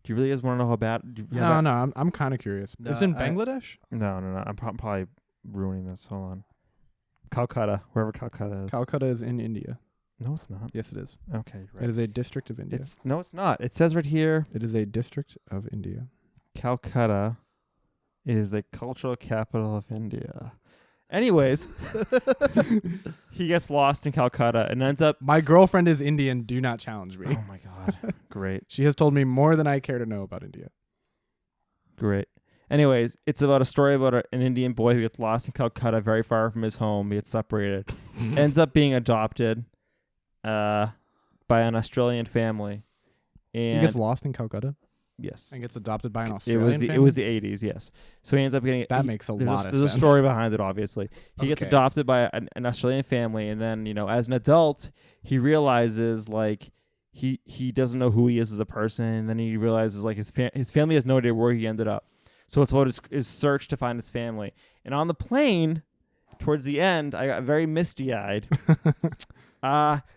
[SPEAKER 1] Do you really guys want to know how bad?
[SPEAKER 3] Yeah,
[SPEAKER 2] No, I'm kind of curious.
[SPEAKER 3] No,
[SPEAKER 2] It's in
[SPEAKER 3] I-
[SPEAKER 2] Bangladesh?
[SPEAKER 1] No. I'm probably ruining this. Hold on. Calcutta, wherever Calcutta is.
[SPEAKER 2] Calcutta is in India.
[SPEAKER 1] No, it's not.
[SPEAKER 2] Yes, it is.
[SPEAKER 1] Okay, right.
[SPEAKER 2] It is a district of India.
[SPEAKER 1] It's not. It says right here,
[SPEAKER 2] It is a district of India.
[SPEAKER 1] Calcutta is the cultural capital of India. Anyways, he gets lost in Calcutta and ends up.
[SPEAKER 2] My girlfriend is Indian. Do not challenge me.
[SPEAKER 1] Oh my God! Great,
[SPEAKER 2] She has told me more than I care to know about India.
[SPEAKER 1] great. Anyways, it's about a story about an Indian boy who gets lost in Calcutta, very far from his home. He gets separated, ends up being adopted, by an Australian family, and
[SPEAKER 2] He gets lost in Calcutta
[SPEAKER 1] yes,
[SPEAKER 2] and gets adopted by an
[SPEAKER 1] it
[SPEAKER 2] Australian
[SPEAKER 1] was
[SPEAKER 2] family?
[SPEAKER 1] it was the 80s. Yes, so he ends up getting
[SPEAKER 2] That
[SPEAKER 1] he-
[SPEAKER 2] makes a
[SPEAKER 1] there's
[SPEAKER 2] lot of
[SPEAKER 1] there's
[SPEAKER 2] sense.
[SPEAKER 1] a story behind it, obviously. He gets
[SPEAKER 2] Okay.
[SPEAKER 1] adopted by an Australian family, and then, as an adult, he realizes, like, he doesn't know who he is as a person, and then he realizes, like, his family has no idea where he ended up. So it's about his search to find his family. And on the plane, towards the end, I got very misty-eyed.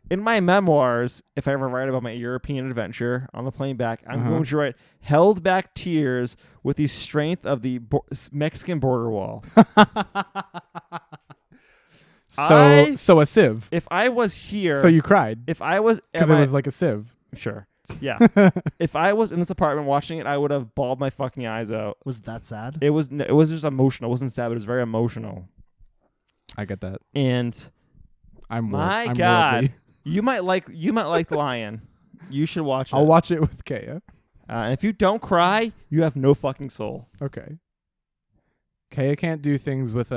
[SPEAKER 1] In my memoirs, if I ever write about my European adventure on the plane back, I'm going to write held back tears with the strength of the Mexican border wall.
[SPEAKER 2] So a sieve.
[SPEAKER 1] If I was here,
[SPEAKER 2] So you cried
[SPEAKER 1] if I was,
[SPEAKER 2] because it was like a sieve.
[SPEAKER 1] sure, yeah. If I was in this apartment watching it, I would have bawled my fucking eyes out.
[SPEAKER 3] Was that sad?
[SPEAKER 1] It was just emotional. It wasn't sad, but it was very emotional.
[SPEAKER 2] I get that.
[SPEAKER 1] And
[SPEAKER 2] I'm
[SPEAKER 1] my
[SPEAKER 2] I'm
[SPEAKER 1] God,
[SPEAKER 2] worldly.
[SPEAKER 1] you might like The Lion. You should watch it.
[SPEAKER 2] I'll watch it with Kaya.
[SPEAKER 1] And if you don't cry, you have no fucking soul.
[SPEAKER 2] Okay. Kaya can't do things with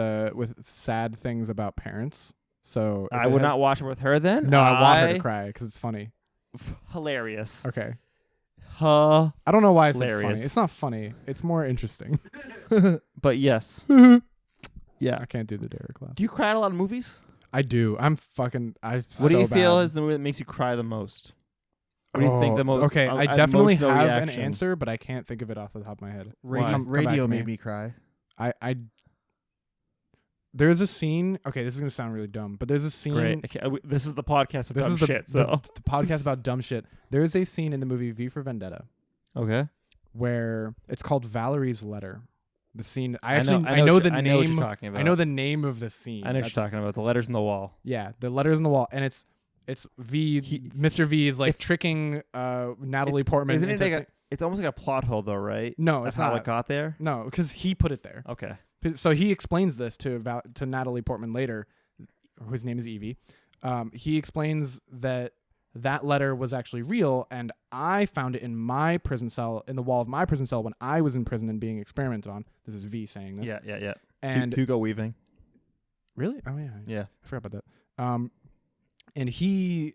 [SPEAKER 2] sad things about parents. So if
[SPEAKER 1] I
[SPEAKER 2] it
[SPEAKER 1] would
[SPEAKER 2] has-
[SPEAKER 1] not watch it with her then.
[SPEAKER 2] No, I want her to cry because it's funny.
[SPEAKER 1] Hilarious.
[SPEAKER 2] Okay.
[SPEAKER 1] Huh.
[SPEAKER 2] I don't know why it's
[SPEAKER 1] Hilarious.
[SPEAKER 2] funny. It's not funny. It's more interesting.
[SPEAKER 1] But yes. Yeah.
[SPEAKER 2] I can't do the Derek laugh.
[SPEAKER 1] Do you cry at a lot of movies?
[SPEAKER 2] I do.
[SPEAKER 1] What do you feel is the movie that makes you cry the most? What do you think the most?
[SPEAKER 2] Okay, I definitely have
[SPEAKER 1] emotional
[SPEAKER 2] an
[SPEAKER 1] reaction?
[SPEAKER 2] answer, but I can't think of it off the top of my head.
[SPEAKER 3] Radio,
[SPEAKER 2] Come back to
[SPEAKER 3] made me cry.
[SPEAKER 2] There's a scene. Okay, this is gonna sound really dumb, but there's a scene.
[SPEAKER 1] Great. Okay, this is the podcast of
[SPEAKER 2] This
[SPEAKER 1] dumb
[SPEAKER 2] is the,
[SPEAKER 1] shit.
[SPEAKER 2] the-
[SPEAKER 1] So
[SPEAKER 2] the podcast about dumb shit. There is a scene in the movie V for Vendetta
[SPEAKER 1] okay.
[SPEAKER 2] where it's called Valerie's Letter. The scene. I
[SPEAKER 1] know
[SPEAKER 2] know
[SPEAKER 1] what
[SPEAKER 2] the
[SPEAKER 1] you- I
[SPEAKER 2] name.
[SPEAKER 1] know what you're talking about.
[SPEAKER 2] I know the name of the scene.
[SPEAKER 1] I know what you're talking about. The letters in the wall.
[SPEAKER 2] Yeah, the letters in the wall, and it's V. Mr. V is like tricking Natalie Portman.
[SPEAKER 1] Isn't it
[SPEAKER 2] into
[SPEAKER 1] like it's almost like a plot hole though, right?
[SPEAKER 2] No,
[SPEAKER 1] That's
[SPEAKER 2] it's
[SPEAKER 1] how
[SPEAKER 2] not.
[SPEAKER 1] it got there.
[SPEAKER 2] No, because he put it there.
[SPEAKER 1] Okay.
[SPEAKER 2] So he explains this to Natalie Portman later, whose name is Evie. He explains that letter was actually real, and I found it in my prison cell, in the wall of my prison cell when I was in prison and being experimented on. This is V saying this.
[SPEAKER 1] Yeah.
[SPEAKER 2] And
[SPEAKER 1] Hugo Weaving.
[SPEAKER 2] really? Oh yeah.
[SPEAKER 1] Yeah.
[SPEAKER 2] I forgot about that. And he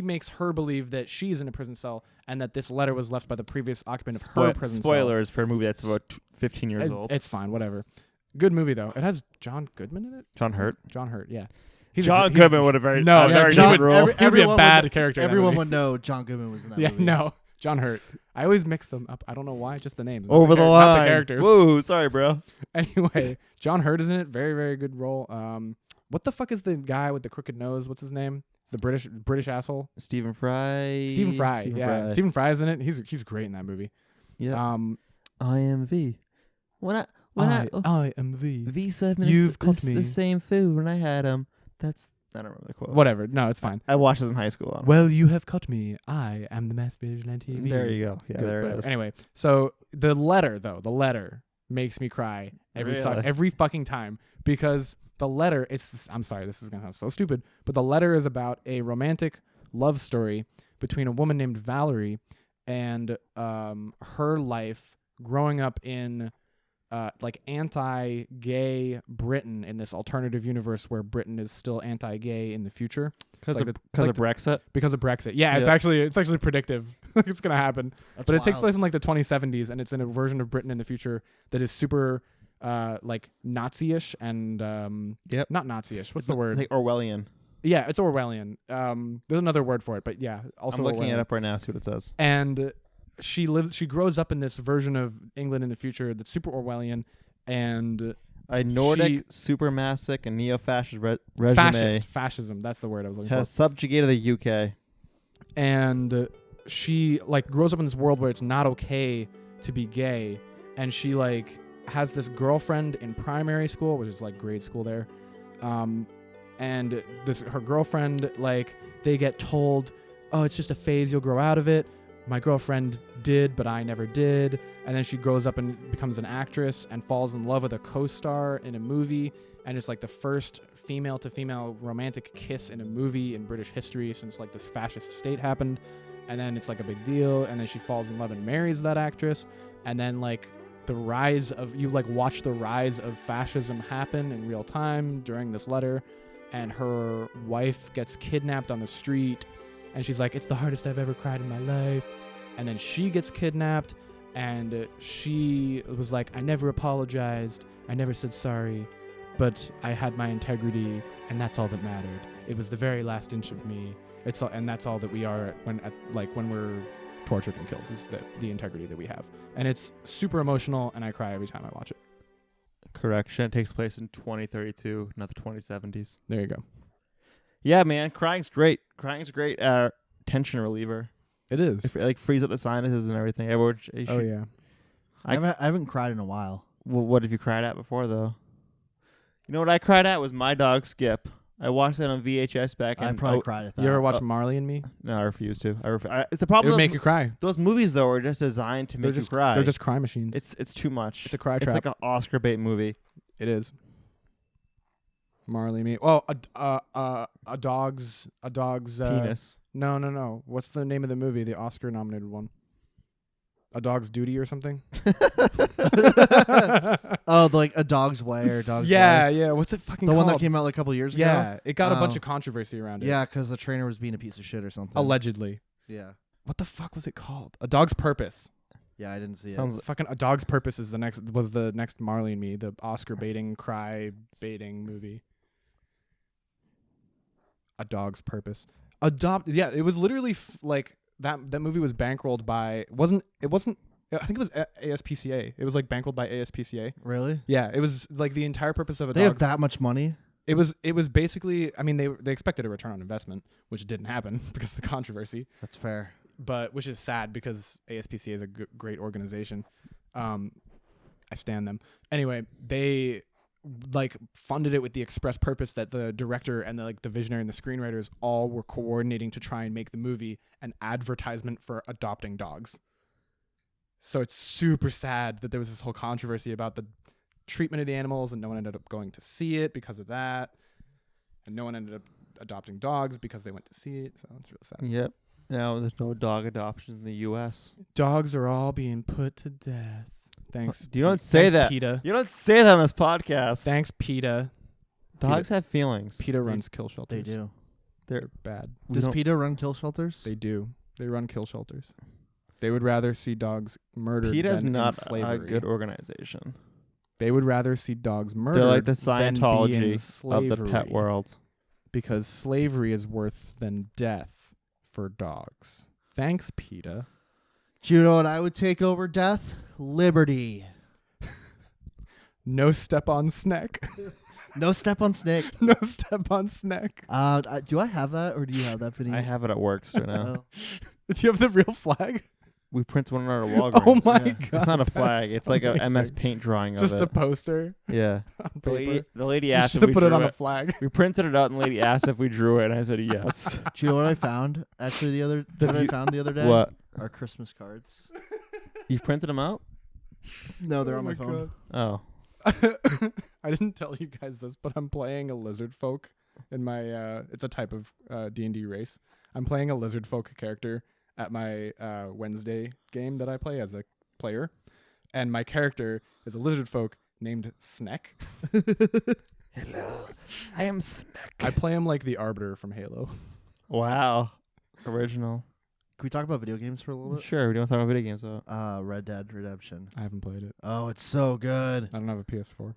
[SPEAKER 2] makes her believe that she's in a prison cell and that this letter was left by the previous occupant of her prison cell.
[SPEAKER 1] Spoilers for a movie that's about 15 years old.
[SPEAKER 2] It's fine, whatever. Good movie though. It has John Goodman in it.
[SPEAKER 1] John Hurt.
[SPEAKER 2] John Hurt, yeah.
[SPEAKER 1] John Goodman would have very
[SPEAKER 2] No,
[SPEAKER 1] a very
[SPEAKER 3] John-
[SPEAKER 1] good role.
[SPEAKER 3] every-
[SPEAKER 2] He'd be a
[SPEAKER 3] everyone
[SPEAKER 2] bad
[SPEAKER 3] would-
[SPEAKER 2] character. in that
[SPEAKER 3] Everyone
[SPEAKER 2] movie.
[SPEAKER 3] would know John Goodman was in that
[SPEAKER 2] Yeah,
[SPEAKER 3] movie.
[SPEAKER 2] no, John Hurt. I always mix them up. I don't know why. Just the names.
[SPEAKER 1] Over the
[SPEAKER 2] Not the
[SPEAKER 1] line.
[SPEAKER 2] characters.
[SPEAKER 1] Whoa, sorry, bro.
[SPEAKER 2] Anyway, John Hurt is in it. Very, very good role. What the fuck is the guy with the crooked nose? What's his name? It's the British asshole.
[SPEAKER 1] Stephen Fry.
[SPEAKER 2] Stephen Fry. Yeah, Stephen Fry is in it. He's great in that movie.
[SPEAKER 1] Yeah. I am V.
[SPEAKER 2] I am V.
[SPEAKER 1] V7
[SPEAKER 2] You've caught me.
[SPEAKER 1] the same food when I had him. I don't remember the quote.
[SPEAKER 2] Whatever. No, it's fine.
[SPEAKER 1] I watched this in high school.
[SPEAKER 2] Well, you have caught me. I am the masked vigilante. V.
[SPEAKER 1] There you go. Yeah,
[SPEAKER 2] Good,
[SPEAKER 1] there it
[SPEAKER 2] whatever.
[SPEAKER 1] is.
[SPEAKER 2] Anyway, so the letter makes me cry every fucking time because the letter. I'm sorry, this is gonna sound so stupid, but the letter is about a romantic love story between a woman named Valerie and her life growing up in like anti-gay Britain in this alternative universe where Britain is still anti-gay in the future
[SPEAKER 1] Because
[SPEAKER 2] like
[SPEAKER 1] of
[SPEAKER 2] like
[SPEAKER 1] Brexit.
[SPEAKER 2] because of Brexit. Yeah, it's actually predictive. It's gonna happen.
[SPEAKER 3] That's
[SPEAKER 2] But it takes
[SPEAKER 3] wild.
[SPEAKER 2] place in like the 2070s, and it's in a version of Britain in the future that is super like Nazi-ish and not Nazi-ish. What's the word?
[SPEAKER 1] Like Orwellian.
[SPEAKER 2] Yeah, it's Orwellian. There's another word for it, but yeah, also
[SPEAKER 1] I'm looking
[SPEAKER 2] Orwellian.
[SPEAKER 1] it up right now. See what it says.
[SPEAKER 2] And she grows up in this version of England in the future that's super Orwellian and
[SPEAKER 1] A Nordic, supremacic, and neo-fascist regime
[SPEAKER 2] fascism. That's the word I was looking
[SPEAKER 1] has subjugated the UK.
[SPEAKER 2] for. And she like grows up in this world where it's not okay to be gay, and she like has this girlfriend in primary school, which is like grade school there. And her girlfriend, like, they get told, oh, it's just a phase, you'll grow out of it. My girlfriend did, but I never did. And then she grows up and becomes an actress and falls in love with a co-star in a movie. And it's like the first female-to-female romantic kiss in a movie in British history since like this fascist state happened. And then it's like a big deal. And then she falls in love and marries that actress. And then like you watch the rise of fascism happen in real time during this letter. And her wife gets kidnapped on the street. And she's like, it's the hardest I've ever cried in my life. And then she gets kidnapped. And she was like, I never apologized. I never said sorry. But I had my integrity. And that's all that mattered. It was the very last inch of me. And that's all that we are when we're tortured and killed, is the integrity that we have. And it's super emotional. And I cry every time I watch it.
[SPEAKER 1] Correction. It takes place in 2032, not the 2070s.
[SPEAKER 2] There you go.
[SPEAKER 1] Yeah, man. Crying's great. Crying's a great tension reliever.
[SPEAKER 2] It is.
[SPEAKER 1] It like frees up the sinuses and everything.
[SPEAKER 2] Oh, yeah.
[SPEAKER 3] I haven't cried in a while.
[SPEAKER 1] Well, what have you cried at before, though? You know what I cried at was My Dog Skip. I watched that on VHS back in...
[SPEAKER 3] I probably cried at that.
[SPEAKER 2] You ever watch Marley and Me?
[SPEAKER 1] No, I refuse to. It's the
[SPEAKER 2] It
[SPEAKER 1] problem.
[SPEAKER 2] would make you cry.
[SPEAKER 1] Those movies, though, are just designed to make you cry.
[SPEAKER 2] They're just cry machines.
[SPEAKER 1] It's too much.
[SPEAKER 2] It's a cry
[SPEAKER 1] It's
[SPEAKER 2] trap.
[SPEAKER 1] like an Oscar bait movie.
[SPEAKER 2] It is. Marley and Me. Well, a dog's
[SPEAKER 1] Penis.
[SPEAKER 2] No. What's the name of the movie? The Oscar nominated one. A Dog's Duty or something?
[SPEAKER 3] Oh, like A Dog's Way or Dog's
[SPEAKER 2] Yeah,
[SPEAKER 3] Life.
[SPEAKER 2] yeah. What's it fucking
[SPEAKER 3] The
[SPEAKER 2] called?
[SPEAKER 3] one that came out like a couple years ago?
[SPEAKER 2] Yeah, it got a bunch
[SPEAKER 3] Oh.
[SPEAKER 2] of controversy around it.
[SPEAKER 3] Yeah, because the trainer was being a piece of shit or something.
[SPEAKER 2] Allegedly.
[SPEAKER 3] Yeah.
[SPEAKER 2] What the fuck was it called? A Dog's Purpose.
[SPEAKER 3] Yeah, I didn't see it.
[SPEAKER 1] Sounds
[SPEAKER 2] Fucking A Dog's Purpose is the next Marley and Me, the Oscar baiting, cry baiting movie. A Dog's Purpose. Yeah, it was literally like that movie was bankrolled by I think it was ASPCA. It was like bankrolled by ASPCA.
[SPEAKER 3] Really?
[SPEAKER 2] Yeah, it was like the entire purpose of
[SPEAKER 3] They have that much money?
[SPEAKER 2] It was basically, I mean, they expected a return on investment, which didn't happen because of the controversy.
[SPEAKER 3] That's fair.
[SPEAKER 2] But which is sad because ASPCA is a great organization. I stand them. Anyway, they like funded it with the express purpose that the director and the visionary and the screenwriters all were coordinating to try and make the movie an advertisement for adopting dogs. So it's super sad that there was this whole controversy about the treatment of the animals, and no one ended up going to see it because of that, and no one ended up adopting dogs because they went to see it. So it's real sad.
[SPEAKER 1] Yep. Now there's no dog adoptions in the U.S.
[SPEAKER 2] Dogs are all being put to death. Thanks.
[SPEAKER 1] You don't say
[SPEAKER 2] Thanks,
[SPEAKER 1] that.
[SPEAKER 2] PETA.
[SPEAKER 1] You don't say that on this podcast.
[SPEAKER 2] Thanks, PETA.
[SPEAKER 1] Dogs have feelings.
[SPEAKER 2] PETA runs kill
[SPEAKER 3] They
[SPEAKER 2] shelters.
[SPEAKER 3] do.
[SPEAKER 2] They're bad.
[SPEAKER 3] Does PETA run kill shelters?
[SPEAKER 2] They do. They run kill shelters. They would rather see dogs murdered
[SPEAKER 1] PETA's
[SPEAKER 2] than in
[SPEAKER 1] not
[SPEAKER 2] slavery.
[SPEAKER 1] a good organization.
[SPEAKER 2] They would rather see dogs murdered
[SPEAKER 1] They're like the
[SPEAKER 2] than be in
[SPEAKER 1] Scientology of
[SPEAKER 2] slavery,
[SPEAKER 1] the pet world.
[SPEAKER 2] because slavery is worse than death for dogs. Thanks, PETA.
[SPEAKER 3] Do you know what I would take over death? Liberty.
[SPEAKER 2] No step on snack.
[SPEAKER 3] No step on snake.
[SPEAKER 2] No step on snack.
[SPEAKER 3] Do I have that, or do you have that, Vinny?
[SPEAKER 1] I have it at work right now.
[SPEAKER 3] Oh.
[SPEAKER 2] Do you have the real flag?
[SPEAKER 1] We print one out of Walgreens.
[SPEAKER 2] Oh my
[SPEAKER 3] Yeah.
[SPEAKER 2] god.
[SPEAKER 1] It's not a flag.
[SPEAKER 2] that's
[SPEAKER 1] It's like a MS
[SPEAKER 2] amazing.
[SPEAKER 1] Paint drawing
[SPEAKER 2] Just
[SPEAKER 1] of
[SPEAKER 2] a
[SPEAKER 1] it.
[SPEAKER 2] poster
[SPEAKER 1] Yeah.
[SPEAKER 2] on
[SPEAKER 1] The lady,
[SPEAKER 2] paper.
[SPEAKER 1] the lady
[SPEAKER 2] You
[SPEAKER 1] asked
[SPEAKER 2] should
[SPEAKER 1] if
[SPEAKER 2] have
[SPEAKER 1] we
[SPEAKER 2] put it
[SPEAKER 1] drew
[SPEAKER 2] on
[SPEAKER 1] it.
[SPEAKER 2] a flag.
[SPEAKER 1] We printed it out, and the lady asked if we drew it, and I said yes.
[SPEAKER 3] Do you know what I found? Actually, I found the other day?
[SPEAKER 1] What?
[SPEAKER 3] Our Christmas cards.
[SPEAKER 1] You printed them out?
[SPEAKER 3] No, they're
[SPEAKER 2] Oh
[SPEAKER 3] on my
[SPEAKER 2] my
[SPEAKER 3] phone.
[SPEAKER 1] Oh.
[SPEAKER 2] I didn't tell you guys this, but I'm playing a lizard folk in my it's a type of D&D race. I'm playing a lizard folk character at my Wednesday game that I play as a player, and my character is a lizard folk named Sneck.
[SPEAKER 1] Hello. I am Snack.
[SPEAKER 2] I play him like the Arbiter from Halo.
[SPEAKER 1] Wow. Original.
[SPEAKER 3] Can we talk about video games for a little bit?
[SPEAKER 1] Sure. We don't talk about video games though.
[SPEAKER 3] Red Dead Redemption.
[SPEAKER 2] I haven't played it.
[SPEAKER 3] Oh, it's so good.
[SPEAKER 2] I don't have a PS4.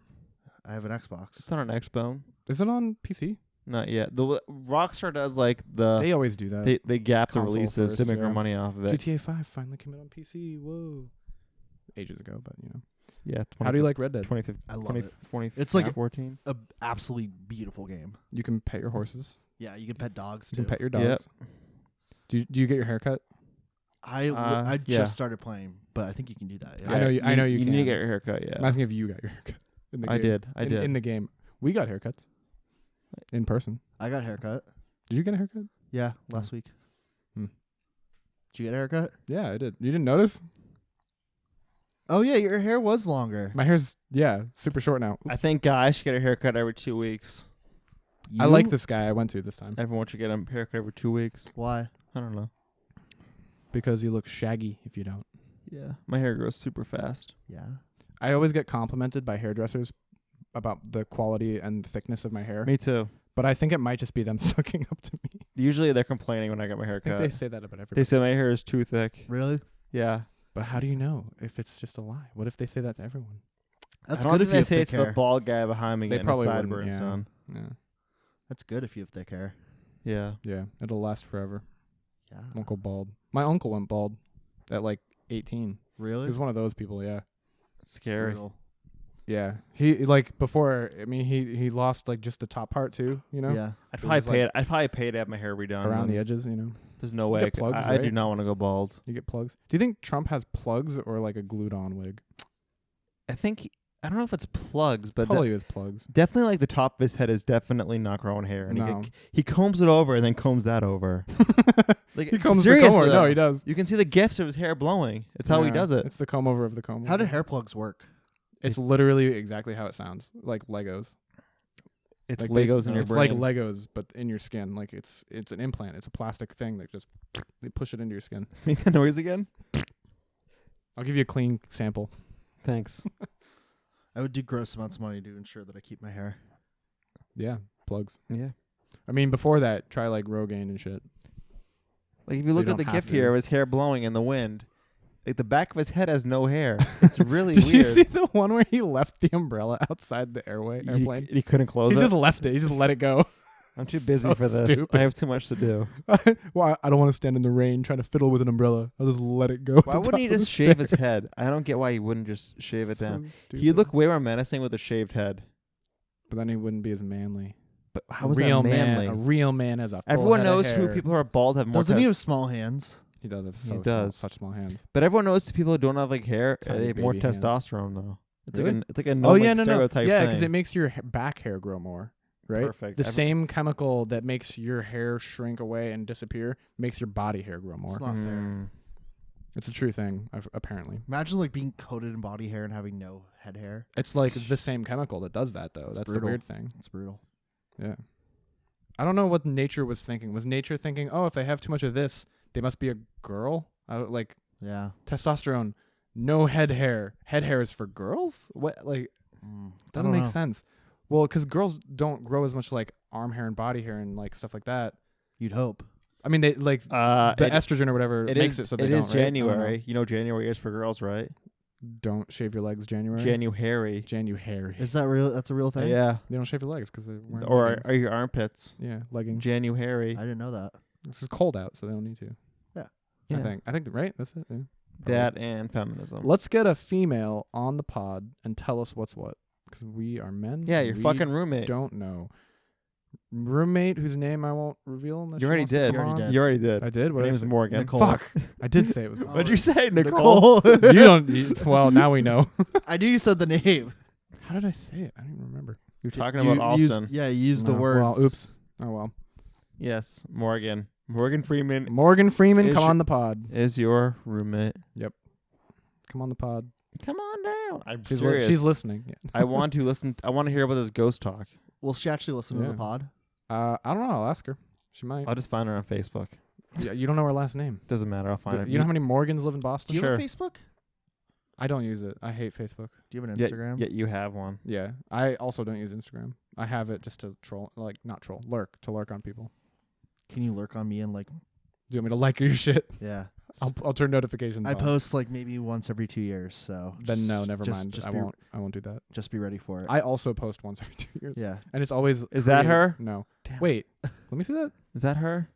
[SPEAKER 3] I have an Xbox.
[SPEAKER 1] It's on an Xbone.
[SPEAKER 2] Is it on PC?
[SPEAKER 1] Not yet. The Rockstar does like the
[SPEAKER 2] They always do that.
[SPEAKER 1] they gap the
[SPEAKER 2] console
[SPEAKER 1] releases to
[SPEAKER 2] first,
[SPEAKER 1] make more
[SPEAKER 2] yeah.
[SPEAKER 1] money off of it.
[SPEAKER 2] GTA 5 finally came out on PC. Whoa. Ages ago, but you know.
[SPEAKER 1] Yeah.
[SPEAKER 2] How do you like Red Dead?
[SPEAKER 1] 2015?
[SPEAKER 3] I love it.
[SPEAKER 1] 20,
[SPEAKER 3] It's like
[SPEAKER 1] 14.
[SPEAKER 3] A absolutely beautiful game.
[SPEAKER 2] You can pet your horses.
[SPEAKER 3] Yeah, you can pet dogs
[SPEAKER 2] You
[SPEAKER 3] too.
[SPEAKER 2] can pet your
[SPEAKER 1] Yep.
[SPEAKER 2] dogs. Do you get your hair cut?
[SPEAKER 3] I
[SPEAKER 1] yeah.
[SPEAKER 3] just started playing, but I think you can do that. Yeah.
[SPEAKER 2] I know you
[SPEAKER 1] You need to
[SPEAKER 2] can.
[SPEAKER 1] get your haircut. Yeah.
[SPEAKER 2] I'm asking if you got your haircut. In the
[SPEAKER 1] I
[SPEAKER 2] game.
[SPEAKER 1] did. I did.
[SPEAKER 2] In the game. We got haircuts. In person.
[SPEAKER 3] I got a haircut.
[SPEAKER 2] Did you get a haircut?
[SPEAKER 3] Yeah, last week.
[SPEAKER 2] Hmm.
[SPEAKER 3] Did you get a haircut?
[SPEAKER 2] Yeah, I did. You didn't notice?
[SPEAKER 3] Oh yeah, your hair was longer.
[SPEAKER 2] My hair's, super short now.
[SPEAKER 1] I think guys should get a haircut every 2 weeks.
[SPEAKER 2] I like this guy I went to this time.
[SPEAKER 1] Everyone should get a haircut every 2 weeks.
[SPEAKER 3] Why?
[SPEAKER 1] I don't know.
[SPEAKER 2] Because you look shaggy if you don't.
[SPEAKER 1] Yeah. My hair grows super fast.
[SPEAKER 3] Yeah.
[SPEAKER 2] I always get complimented by hairdressers about the quality and the thickness of my hair.
[SPEAKER 1] Me too.
[SPEAKER 2] But I think it might just be them sucking up to me.
[SPEAKER 1] Usually they're complaining when I get my
[SPEAKER 2] I think
[SPEAKER 1] haircut.
[SPEAKER 2] they say that about
[SPEAKER 1] They
[SPEAKER 2] everybody.
[SPEAKER 1] say my hair is too thick.
[SPEAKER 3] Really?
[SPEAKER 1] Yeah.
[SPEAKER 2] But how do you know if it's just a lie? What if they say that to everyone?
[SPEAKER 3] That's
[SPEAKER 1] I don't
[SPEAKER 3] good
[SPEAKER 1] think
[SPEAKER 3] if you
[SPEAKER 1] they
[SPEAKER 3] have
[SPEAKER 1] say
[SPEAKER 3] thick
[SPEAKER 1] it's
[SPEAKER 3] hair.
[SPEAKER 1] the bald guy behind me
[SPEAKER 2] They
[SPEAKER 1] getting
[SPEAKER 2] probably
[SPEAKER 1] the
[SPEAKER 2] wouldn't,
[SPEAKER 1] sideburns
[SPEAKER 2] yeah.
[SPEAKER 1] done.
[SPEAKER 2] Yeah.
[SPEAKER 3] That's good if you have thick hair.
[SPEAKER 1] Yeah.
[SPEAKER 2] Yeah. It'll last forever.
[SPEAKER 3] Yeah.
[SPEAKER 2] Won't go bald. My uncle went bald at like 18. He
[SPEAKER 3] Really?
[SPEAKER 2] was one of those people, yeah.
[SPEAKER 1] It's scary.
[SPEAKER 3] Brutal.
[SPEAKER 2] Yeah. He like before, I mean he lost like just the top part too, you know?
[SPEAKER 3] Yeah.
[SPEAKER 1] I'd
[SPEAKER 2] It
[SPEAKER 1] probably
[SPEAKER 2] was
[SPEAKER 1] pay
[SPEAKER 2] like
[SPEAKER 1] I'd probably pay to have my hair redone.
[SPEAKER 2] Around
[SPEAKER 1] and
[SPEAKER 2] the edges, you know.
[SPEAKER 1] There's no
[SPEAKER 2] You
[SPEAKER 1] way
[SPEAKER 2] get
[SPEAKER 1] I, could,
[SPEAKER 2] plugs,
[SPEAKER 1] I do
[SPEAKER 2] right?
[SPEAKER 1] not want to go bald.
[SPEAKER 2] You get plugs. Do you think Trump has plugs or like a glued on wig?
[SPEAKER 1] I think I don't know if it's plugs, but
[SPEAKER 2] Probably is plugs.
[SPEAKER 1] definitely like the top of his head is definitely not growing hair, and
[SPEAKER 2] No.
[SPEAKER 1] he combs it over and then combs that over. Like
[SPEAKER 2] He combs the
[SPEAKER 1] seriously,
[SPEAKER 2] comb over. No,
[SPEAKER 1] though.
[SPEAKER 2] he does.
[SPEAKER 1] You can see the gifts of his hair blowing. It's how he
[SPEAKER 2] Yeah,
[SPEAKER 1] does it.
[SPEAKER 2] It's the comb over of the comb.
[SPEAKER 3] How do
[SPEAKER 2] over.
[SPEAKER 3] hair plugs work?
[SPEAKER 2] It's literally exactly how it sounds, like Legos.
[SPEAKER 1] It's
[SPEAKER 2] Like
[SPEAKER 1] Legos in your
[SPEAKER 2] it's
[SPEAKER 1] brain.
[SPEAKER 2] like Legos, but in your skin. Like it's an implant. It's a plastic thing that just they push it into your skin.
[SPEAKER 1] Make that noise again.
[SPEAKER 2] I'll give you a clean sample.
[SPEAKER 1] Thanks.
[SPEAKER 3] I would do gross amounts of money to ensure that I keep my hair.
[SPEAKER 2] Yeah, plugs.
[SPEAKER 1] Yeah.
[SPEAKER 2] I mean, before that, try like Rogaine and shit.
[SPEAKER 1] Like if you
[SPEAKER 2] So
[SPEAKER 1] look
[SPEAKER 2] you
[SPEAKER 1] at the
[SPEAKER 2] don't
[SPEAKER 1] gif
[SPEAKER 2] have to.
[SPEAKER 1] here of his hair blowing in the wind, Like the back of his head has no hair. It's really
[SPEAKER 2] Did
[SPEAKER 1] weird.
[SPEAKER 2] you see the one where he left the umbrella outside the airplane?
[SPEAKER 1] He couldn't close
[SPEAKER 2] He
[SPEAKER 1] it.
[SPEAKER 2] just left it. He just let it go.
[SPEAKER 1] I'm too busy
[SPEAKER 2] So
[SPEAKER 1] for this.
[SPEAKER 2] stupid.
[SPEAKER 1] I have too much to do.
[SPEAKER 2] Well, I don't want to stand in the rain trying to fiddle with an umbrella. I'll just let it go.
[SPEAKER 1] Why wouldn't he just shave his head? I don't get why he wouldn't just shave it down. He'd look way more menacing with a shaved head.
[SPEAKER 2] But then he wouldn't be as manly.
[SPEAKER 1] But how was that manly?
[SPEAKER 2] A real man has a full
[SPEAKER 1] Everyone
[SPEAKER 2] head of
[SPEAKER 1] knows who
[SPEAKER 2] hair.
[SPEAKER 1] people who are bald have more.
[SPEAKER 3] Doesn't he have small hands?
[SPEAKER 2] He does have
[SPEAKER 1] He does.
[SPEAKER 2] such small hands.
[SPEAKER 1] But everyone knows the people who don't have like hair,
[SPEAKER 2] Tiny
[SPEAKER 1] they have more
[SPEAKER 2] baby hands.
[SPEAKER 1] testosterone though. It's
[SPEAKER 2] Really?
[SPEAKER 1] like it's like a
[SPEAKER 2] Oh yeah, no,
[SPEAKER 1] stereotype
[SPEAKER 2] yeah,
[SPEAKER 1] thing.
[SPEAKER 2] because it makes your back hair grow more, right?
[SPEAKER 1] Perfect.
[SPEAKER 2] The same chemical that makes your hair shrink away and disappear makes your body hair grow more.
[SPEAKER 3] It's not fair.
[SPEAKER 2] It's a true thing, apparently.
[SPEAKER 3] Imagine like being coated in body hair and having no head hair.
[SPEAKER 2] It's like the same chemical that does that, though. That's
[SPEAKER 3] brutal.
[SPEAKER 2] the weird thing.
[SPEAKER 3] It's brutal.
[SPEAKER 2] Yeah. I don't know what nature was thinking. Was nature thinking, oh, if they have too much of this, they must be a girl? Like
[SPEAKER 3] Yeah.
[SPEAKER 2] testosterone, no head hair. Head hair is for girls? What? Like, doesn't make sense. Well, because girls don't grow as much like arm hair and body hair and like stuff like that.
[SPEAKER 3] You'd hope.
[SPEAKER 2] I mean, they like the estrogen or whatever makes it so they don't.
[SPEAKER 1] It is
[SPEAKER 2] right? I don't
[SPEAKER 1] January.
[SPEAKER 2] know.
[SPEAKER 1] You know January is for girls, right?
[SPEAKER 2] Don't shave your legs January.
[SPEAKER 1] January.
[SPEAKER 2] January.
[SPEAKER 3] Is that real? That's a real thing?
[SPEAKER 1] Yeah.
[SPEAKER 2] They don't shave your legs because they're wearing
[SPEAKER 1] Or
[SPEAKER 2] leggings.
[SPEAKER 1] are your armpits?
[SPEAKER 2] Yeah, leggings.
[SPEAKER 1] January.
[SPEAKER 3] I didn't know that.
[SPEAKER 2] This is cold out, so they don't need to.
[SPEAKER 1] Yeah.
[SPEAKER 2] I think right. That's it. Yeah.
[SPEAKER 1] That and feminism.
[SPEAKER 2] Let's get a female on the pod and tell us what's what, because we are men.
[SPEAKER 1] Yeah,
[SPEAKER 2] and
[SPEAKER 1] your
[SPEAKER 2] we
[SPEAKER 1] fucking roommate.
[SPEAKER 2] Don't know. Roommate whose name I won't reveal. Unless
[SPEAKER 1] You
[SPEAKER 2] she
[SPEAKER 1] already
[SPEAKER 2] wants to
[SPEAKER 1] did.
[SPEAKER 2] come on.
[SPEAKER 1] You already did.
[SPEAKER 2] I did.
[SPEAKER 1] Her
[SPEAKER 2] What
[SPEAKER 1] name
[SPEAKER 2] did I
[SPEAKER 1] is
[SPEAKER 2] say?
[SPEAKER 1] Morgan.
[SPEAKER 3] Nicole.
[SPEAKER 2] Fuck. I did say it was.
[SPEAKER 1] What'd you say, Nicole?
[SPEAKER 3] Nicole.
[SPEAKER 2] You don't. Well, now we know.
[SPEAKER 3] I knew you said the name.
[SPEAKER 2] How did I say it? I don't even remember.
[SPEAKER 1] You're talking
[SPEAKER 3] You
[SPEAKER 1] about
[SPEAKER 3] used-
[SPEAKER 1] Alston.
[SPEAKER 3] yeah, you used the
[SPEAKER 2] No,
[SPEAKER 3] words.
[SPEAKER 2] Well, oops. Oh well.
[SPEAKER 1] Yes, Morgan. Morgan Freeman
[SPEAKER 2] Morgan Freeman,
[SPEAKER 1] Is
[SPEAKER 2] come
[SPEAKER 1] your-
[SPEAKER 2] on the pod.
[SPEAKER 1] is your roommate.
[SPEAKER 2] Come on the pod.
[SPEAKER 1] Come on down. I'm
[SPEAKER 2] She's
[SPEAKER 1] serious.
[SPEAKER 2] she's listening. Yeah.
[SPEAKER 1] I want to listen. I want to hear about this ghost talk.
[SPEAKER 3] Will she actually listen to
[SPEAKER 2] Yeah.
[SPEAKER 3] the pod?
[SPEAKER 2] I don't know. I'll ask her. She might.
[SPEAKER 1] I'll just find her on Facebook.
[SPEAKER 2] Yeah, you don't know her last name.
[SPEAKER 1] Doesn't matter. I'll find her.
[SPEAKER 2] You know how many Morgans live in
[SPEAKER 3] Do
[SPEAKER 2] Boston?
[SPEAKER 3] you
[SPEAKER 1] Sure.
[SPEAKER 3] have a Facebook?
[SPEAKER 2] I don't use it. I hate Facebook.
[SPEAKER 3] Do you have an
[SPEAKER 1] Yeah,
[SPEAKER 3] Instagram?
[SPEAKER 1] yeah, you have one.
[SPEAKER 2] Yeah. I also don't use Instagram. I have it just to troll, like not troll, to lurk on people.
[SPEAKER 3] Can you lurk on me and like?
[SPEAKER 2] Do you want me to like your shit?
[SPEAKER 3] Yeah.
[SPEAKER 2] I'll turn notifications
[SPEAKER 3] I
[SPEAKER 2] on.
[SPEAKER 3] post like maybe once every 2 years. So
[SPEAKER 2] Then no, never
[SPEAKER 3] just-
[SPEAKER 2] mind.
[SPEAKER 3] just
[SPEAKER 2] I
[SPEAKER 3] be-
[SPEAKER 2] won't do that.
[SPEAKER 3] Just be ready for it.
[SPEAKER 2] I also post once every 2 years.
[SPEAKER 3] yeah.
[SPEAKER 2] And it's always
[SPEAKER 1] Is that
[SPEAKER 2] creative-
[SPEAKER 1] her?
[SPEAKER 2] No.
[SPEAKER 1] Damn.
[SPEAKER 2] Wait. Let me see that.
[SPEAKER 1] Is that her?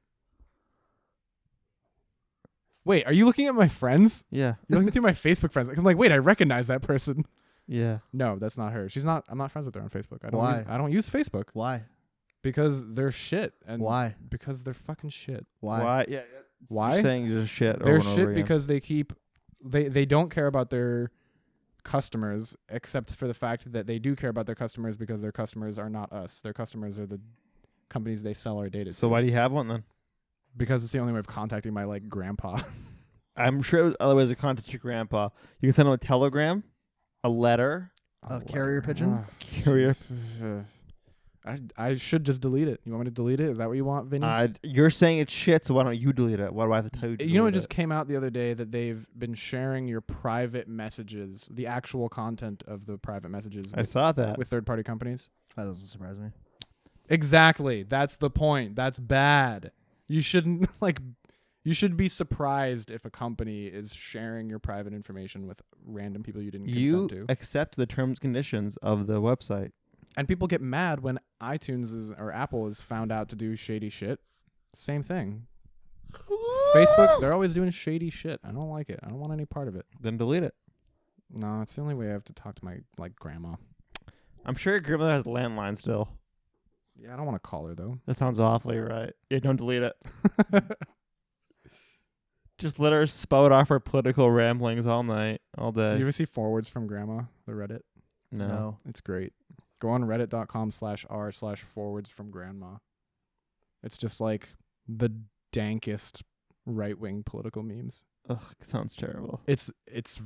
[SPEAKER 2] Wait, are you looking at my friends?
[SPEAKER 1] Yeah.
[SPEAKER 2] You're looking through my Facebook friends. I'm like, wait, I recognize that person.
[SPEAKER 1] Yeah.
[SPEAKER 2] No, that's not her. She's not. I'm not friends with her on Facebook.
[SPEAKER 3] Why?
[SPEAKER 2] I don't use Facebook
[SPEAKER 3] Why?
[SPEAKER 2] because they're shit. And
[SPEAKER 3] Why?
[SPEAKER 2] Because they're fucking shit.
[SPEAKER 3] Why?
[SPEAKER 1] Yeah.
[SPEAKER 2] Why?
[SPEAKER 1] You're saying just shit.
[SPEAKER 2] They're
[SPEAKER 1] over and over
[SPEAKER 2] shit
[SPEAKER 1] again.
[SPEAKER 2] because they don't care about their customers, except for the fact that they do care about their customers because their customers are not us. Their customers are the companies they sell our data to.
[SPEAKER 1] So why do you have one then?
[SPEAKER 2] Because it's the only way of contacting my like grandpa.
[SPEAKER 1] I'm sure there's other ways to contact your grandpa. You can send him a telegram, a letter.
[SPEAKER 3] A carrier pigeon?
[SPEAKER 1] Carrier.
[SPEAKER 2] I should just delete it. You want me to delete it? Is that what you want, Vinny?
[SPEAKER 1] You're saying it's shit, so why don't you delete it? Why do I have to tell you to
[SPEAKER 2] You know, it
[SPEAKER 1] delete
[SPEAKER 2] just came out the other day that they've been sharing your private messages, the actual content of the private messages
[SPEAKER 1] I saw that.
[SPEAKER 2] with third-party companies.
[SPEAKER 3] That doesn't surprise me.
[SPEAKER 2] Exactly. That's the point. That's bad. You shouldn't you should be surprised if a company is sharing your private information with random people you didn't
[SPEAKER 1] You
[SPEAKER 2] consent to.
[SPEAKER 1] accept the terms and conditions of the website.
[SPEAKER 2] And people get mad when iTunes or Apple is found out to do shady shit. Same thing. Facebook, they're always doing shady shit. I don't like it. I don't want any part of it.
[SPEAKER 1] Then delete it.
[SPEAKER 2] No, it's the only way I have to talk to my grandma.
[SPEAKER 1] I'm sure your grandmother has a landline still.
[SPEAKER 2] Yeah, I don't want to call her though.
[SPEAKER 1] That sounds awfully right. Yeah, don't delete it. Just let her spout off her political ramblings all night, all day.
[SPEAKER 2] You ever see Forwards from Grandma, the Reddit?
[SPEAKER 1] No.
[SPEAKER 2] It's great. Go on reddit.com/r/forwards from grandma. It's just like the dankest right-wing political memes.
[SPEAKER 1] Ugh, it sounds terrible.
[SPEAKER 2] It's
[SPEAKER 1] It's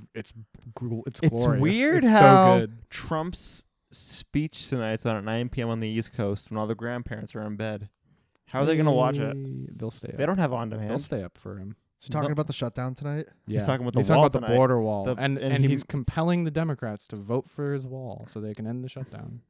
[SPEAKER 2] glorious.
[SPEAKER 1] weird
[SPEAKER 2] It's
[SPEAKER 1] how
[SPEAKER 2] so good.
[SPEAKER 1] Trump's speech tonight's on at 9 p.m. on the East Coast when all the grandparents are in bed. How are they going to watch it?
[SPEAKER 2] They'll stay up.
[SPEAKER 1] They don't have on
[SPEAKER 2] They'll
[SPEAKER 1] demand.
[SPEAKER 2] stay up for him.
[SPEAKER 3] Is he talking about the shutdown tonight?
[SPEAKER 2] Yeah.
[SPEAKER 1] talking about the
[SPEAKER 2] He's
[SPEAKER 1] wall
[SPEAKER 2] talking about the
[SPEAKER 1] tonight.
[SPEAKER 2] border wall.
[SPEAKER 1] And
[SPEAKER 2] and
[SPEAKER 1] he-
[SPEAKER 2] he's compelling the Democrats to vote for his wall so they can end the shutdown.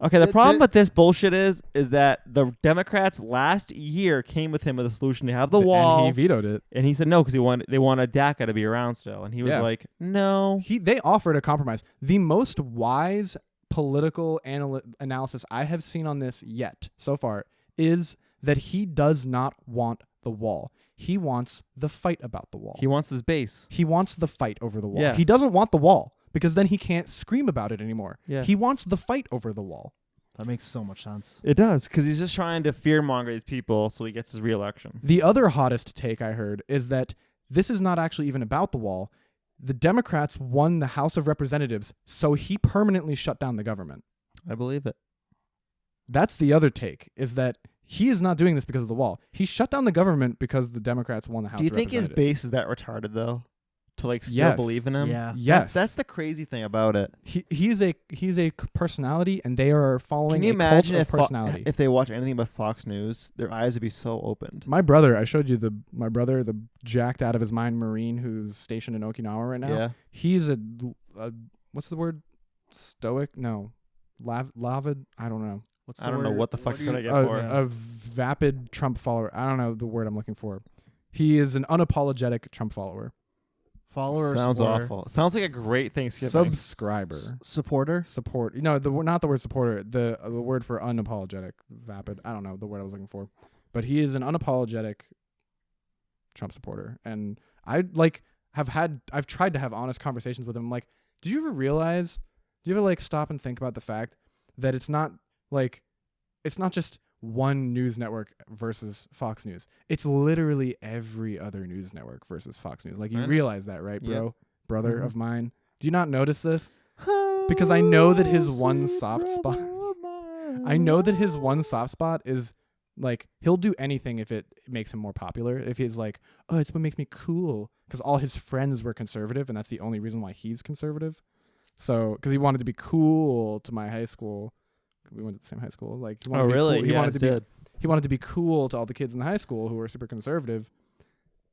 [SPEAKER 1] Okay, the problem with this bullshit is that the Democrats last year came with him with a solution to have the wall,
[SPEAKER 2] and he vetoed it.
[SPEAKER 1] and he said no because they wanted DACA to be around still, and he was
[SPEAKER 2] Yeah.
[SPEAKER 1] like, no.
[SPEAKER 2] They offered a compromise. The most wise political analysis I have seen on this yet so far is that he does not want the wall. He wants the fight about the wall.
[SPEAKER 1] He wants his base.
[SPEAKER 2] He wants the fight over the wall.
[SPEAKER 1] Yeah.
[SPEAKER 2] He doesn't want the wall because then he can't scream about it anymore.
[SPEAKER 1] Yeah.
[SPEAKER 2] He wants the fight over the wall.
[SPEAKER 3] That makes so much sense.
[SPEAKER 1] It does because he's just trying to fearmonger these people so he gets his reelection.
[SPEAKER 2] The other hottest take I heard is that this is not actually even about the wall. The Democrats won the House of Representatives, so he permanently shut down the government.
[SPEAKER 1] I believe it.
[SPEAKER 2] That's the other take, is that he is not doing this because of the wall. He shut down the government because the Democrats won the House
[SPEAKER 1] Do you
[SPEAKER 2] of
[SPEAKER 1] think his
[SPEAKER 2] Representatives.
[SPEAKER 1] base is that retarded though, to like still
[SPEAKER 2] Yes.
[SPEAKER 1] believe in him?
[SPEAKER 3] Yeah.
[SPEAKER 2] Yes.
[SPEAKER 1] That's the crazy thing about it.
[SPEAKER 2] He's a personality, and they are following
[SPEAKER 1] Can you
[SPEAKER 2] a
[SPEAKER 1] imagine
[SPEAKER 2] cult of personality.
[SPEAKER 1] if they watch anything but Fox News, their eyes would be so opened.
[SPEAKER 2] My brother, I showed you my brother, the jacked out of his mind Marine who's stationed in Okinawa right now.
[SPEAKER 1] Yeah.
[SPEAKER 2] He's a what's the word? Stoic? No. Lavid? I don't know.
[SPEAKER 3] What's the
[SPEAKER 1] I don't know
[SPEAKER 3] word?
[SPEAKER 1] what the fuck
[SPEAKER 3] do
[SPEAKER 1] could
[SPEAKER 3] you-
[SPEAKER 1] I get for it.
[SPEAKER 2] A vapid Trump follower. I don't know the word I'm looking for. He is an unapologetic Trump follower.
[SPEAKER 3] Follower or
[SPEAKER 1] Sounds
[SPEAKER 3] supporter?
[SPEAKER 1] awful. Sounds like a great Thanksgiving.
[SPEAKER 2] Subscriber.
[SPEAKER 3] Supporter?
[SPEAKER 2] Support. No, not the word supporter. The word for unapologetic. Vapid. I don't know the word I was looking for. But he is an unapologetic Trump supporter. And I've tried to have honest conversations with him. Like, do you ever stop and think about the fact that it's not just one news network versus Fox News. It's literally every other news network versus Fox News. Like, you
[SPEAKER 1] I know.
[SPEAKER 2] realize that, right, bro?
[SPEAKER 1] Yep.
[SPEAKER 2] Brother
[SPEAKER 1] Mhm.
[SPEAKER 2] of mine. Do you not notice this? Because I know that his one soft spot is like, he'll do anything if it makes him more popular. If he's like, oh, it's what makes me cool. Because all his friends were conservative, and that's the only reason why he's conservative. So, because he wanted to be cool to my high school. We went to the same high school. Like, he wanted
[SPEAKER 1] Oh,
[SPEAKER 2] to be
[SPEAKER 1] really?
[SPEAKER 2] cool. He
[SPEAKER 1] Yeah,
[SPEAKER 2] wanted to be
[SPEAKER 1] did.
[SPEAKER 2] he wanted to be cool to all the kids in the high school who were super conservative.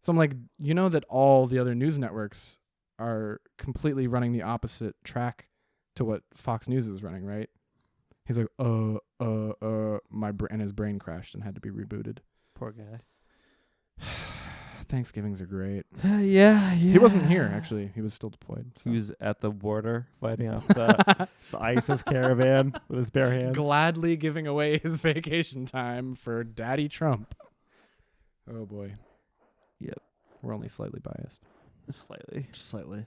[SPEAKER 2] So I'm like, you know that all the other news networks are completely running the opposite track to what Fox News is running, right? He's like, and his brain crashed and had to be rebooted.
[SPEAKER 1] Poor guy.
[SPEAKER 2] Thanksgivings are great.
[SPEAKER 1] Yeah.
[SPEAKER 2] He wasn't here, actually. He was still deployed. So.
[SPEAKER 1] He was at the border fighting off the ISIS caravan with his bare hands.
[SPEAKER 2] Gladly giving away his vacation time for Daddy Trump. Oh, boy.
[SPEAKER 1] Yep.
[SPEAKER 2] We're only slightly biased.
[SPEAKER 1] Slightly.
[SPEAKER 3] Just slightly.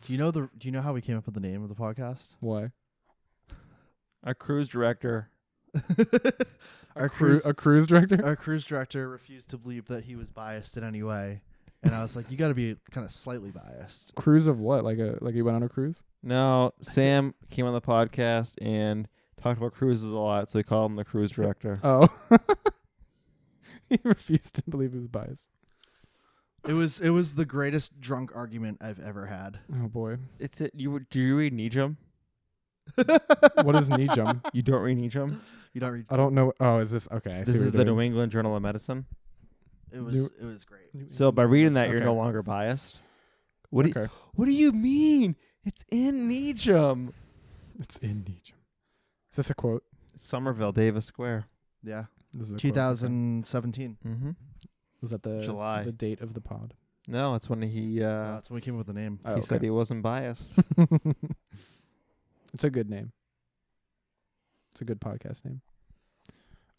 [SPEAKER 3] Do you know how we came up with the name of the podcast?
[SPEAKER 2] Why?
[SPEAKER 1] Our cruise director.
[SPEAKER 3] Our cruise
[SPEAKER 2] director?
[SPEAKER 3] our cruise director refused to believe that he was biased in any way, and I was like, you got to be kind of slightly biased.
[SPEAKER 2] Cruise of what? Like he went on a cruise?
[SPEAKER 1] No, Sam came on the podcast and talked about cruises a lot, so we called him the cruise director.
[SPEAKER 2] Oh. He refused to believe he was biased.
[SPEAKER 3] It was the greatest drunk argument I've ever had.
[SPEAKER 2] Oh, boy.
[SPEAKER 1] It's it. Do you read Nietzsche?
[SPEAKER 2] What is Nietzsche?
[SPEAKER 1] You don't read Nietzsche?
[SPEAKER 3] You don't read.
[SPEAKER 2] I don't know. Oh, is this? Okay. I see
[SPEAKER 1] This
[SPEAKER 2] what
[SPEAKER 1] is
[SPEAKER 2] you're
[SPEAKER 1] the
[SPEAKER 2] doing.
[SPEAKER 1] New England Journal of Medicine.
[SPEAKER 3] It was great.
[SPEAKER 1] So by reading that, you're
[SPEAKER 2] Okay.
[SPEAKER 1] no longer biased. What do
[SPEAKER 2] Okay.
[SPEAKER 1] What do you mean? It's in Nietzsche.
[SPEAKER 2] It's in Nietzsche. Is this a quote?
[SPEAKER 1] Somerville, Davis Square.
[SPEAKER 3] Yeah,
[SPEAKER 2] This is a quote.
[SPEAKER 3] 2017.
[SPEAKER 1] Mm-hmm.
[SPEAKER 2] Was that the
[SPEAKER 1] July.
[SPEAKER 2] the date of the pod?
[SPEAKER 1] No, it's when he
[SPEAKER 3] That's when we came up with the name.
[SPEAKER 2] Oh,
[SPEAKER 1] he said
[SPEAKER 2] okay.
[SPEAKER 1] he wasn't biased.
[SPEAKER 2] It's a good name. It's a good podcast name.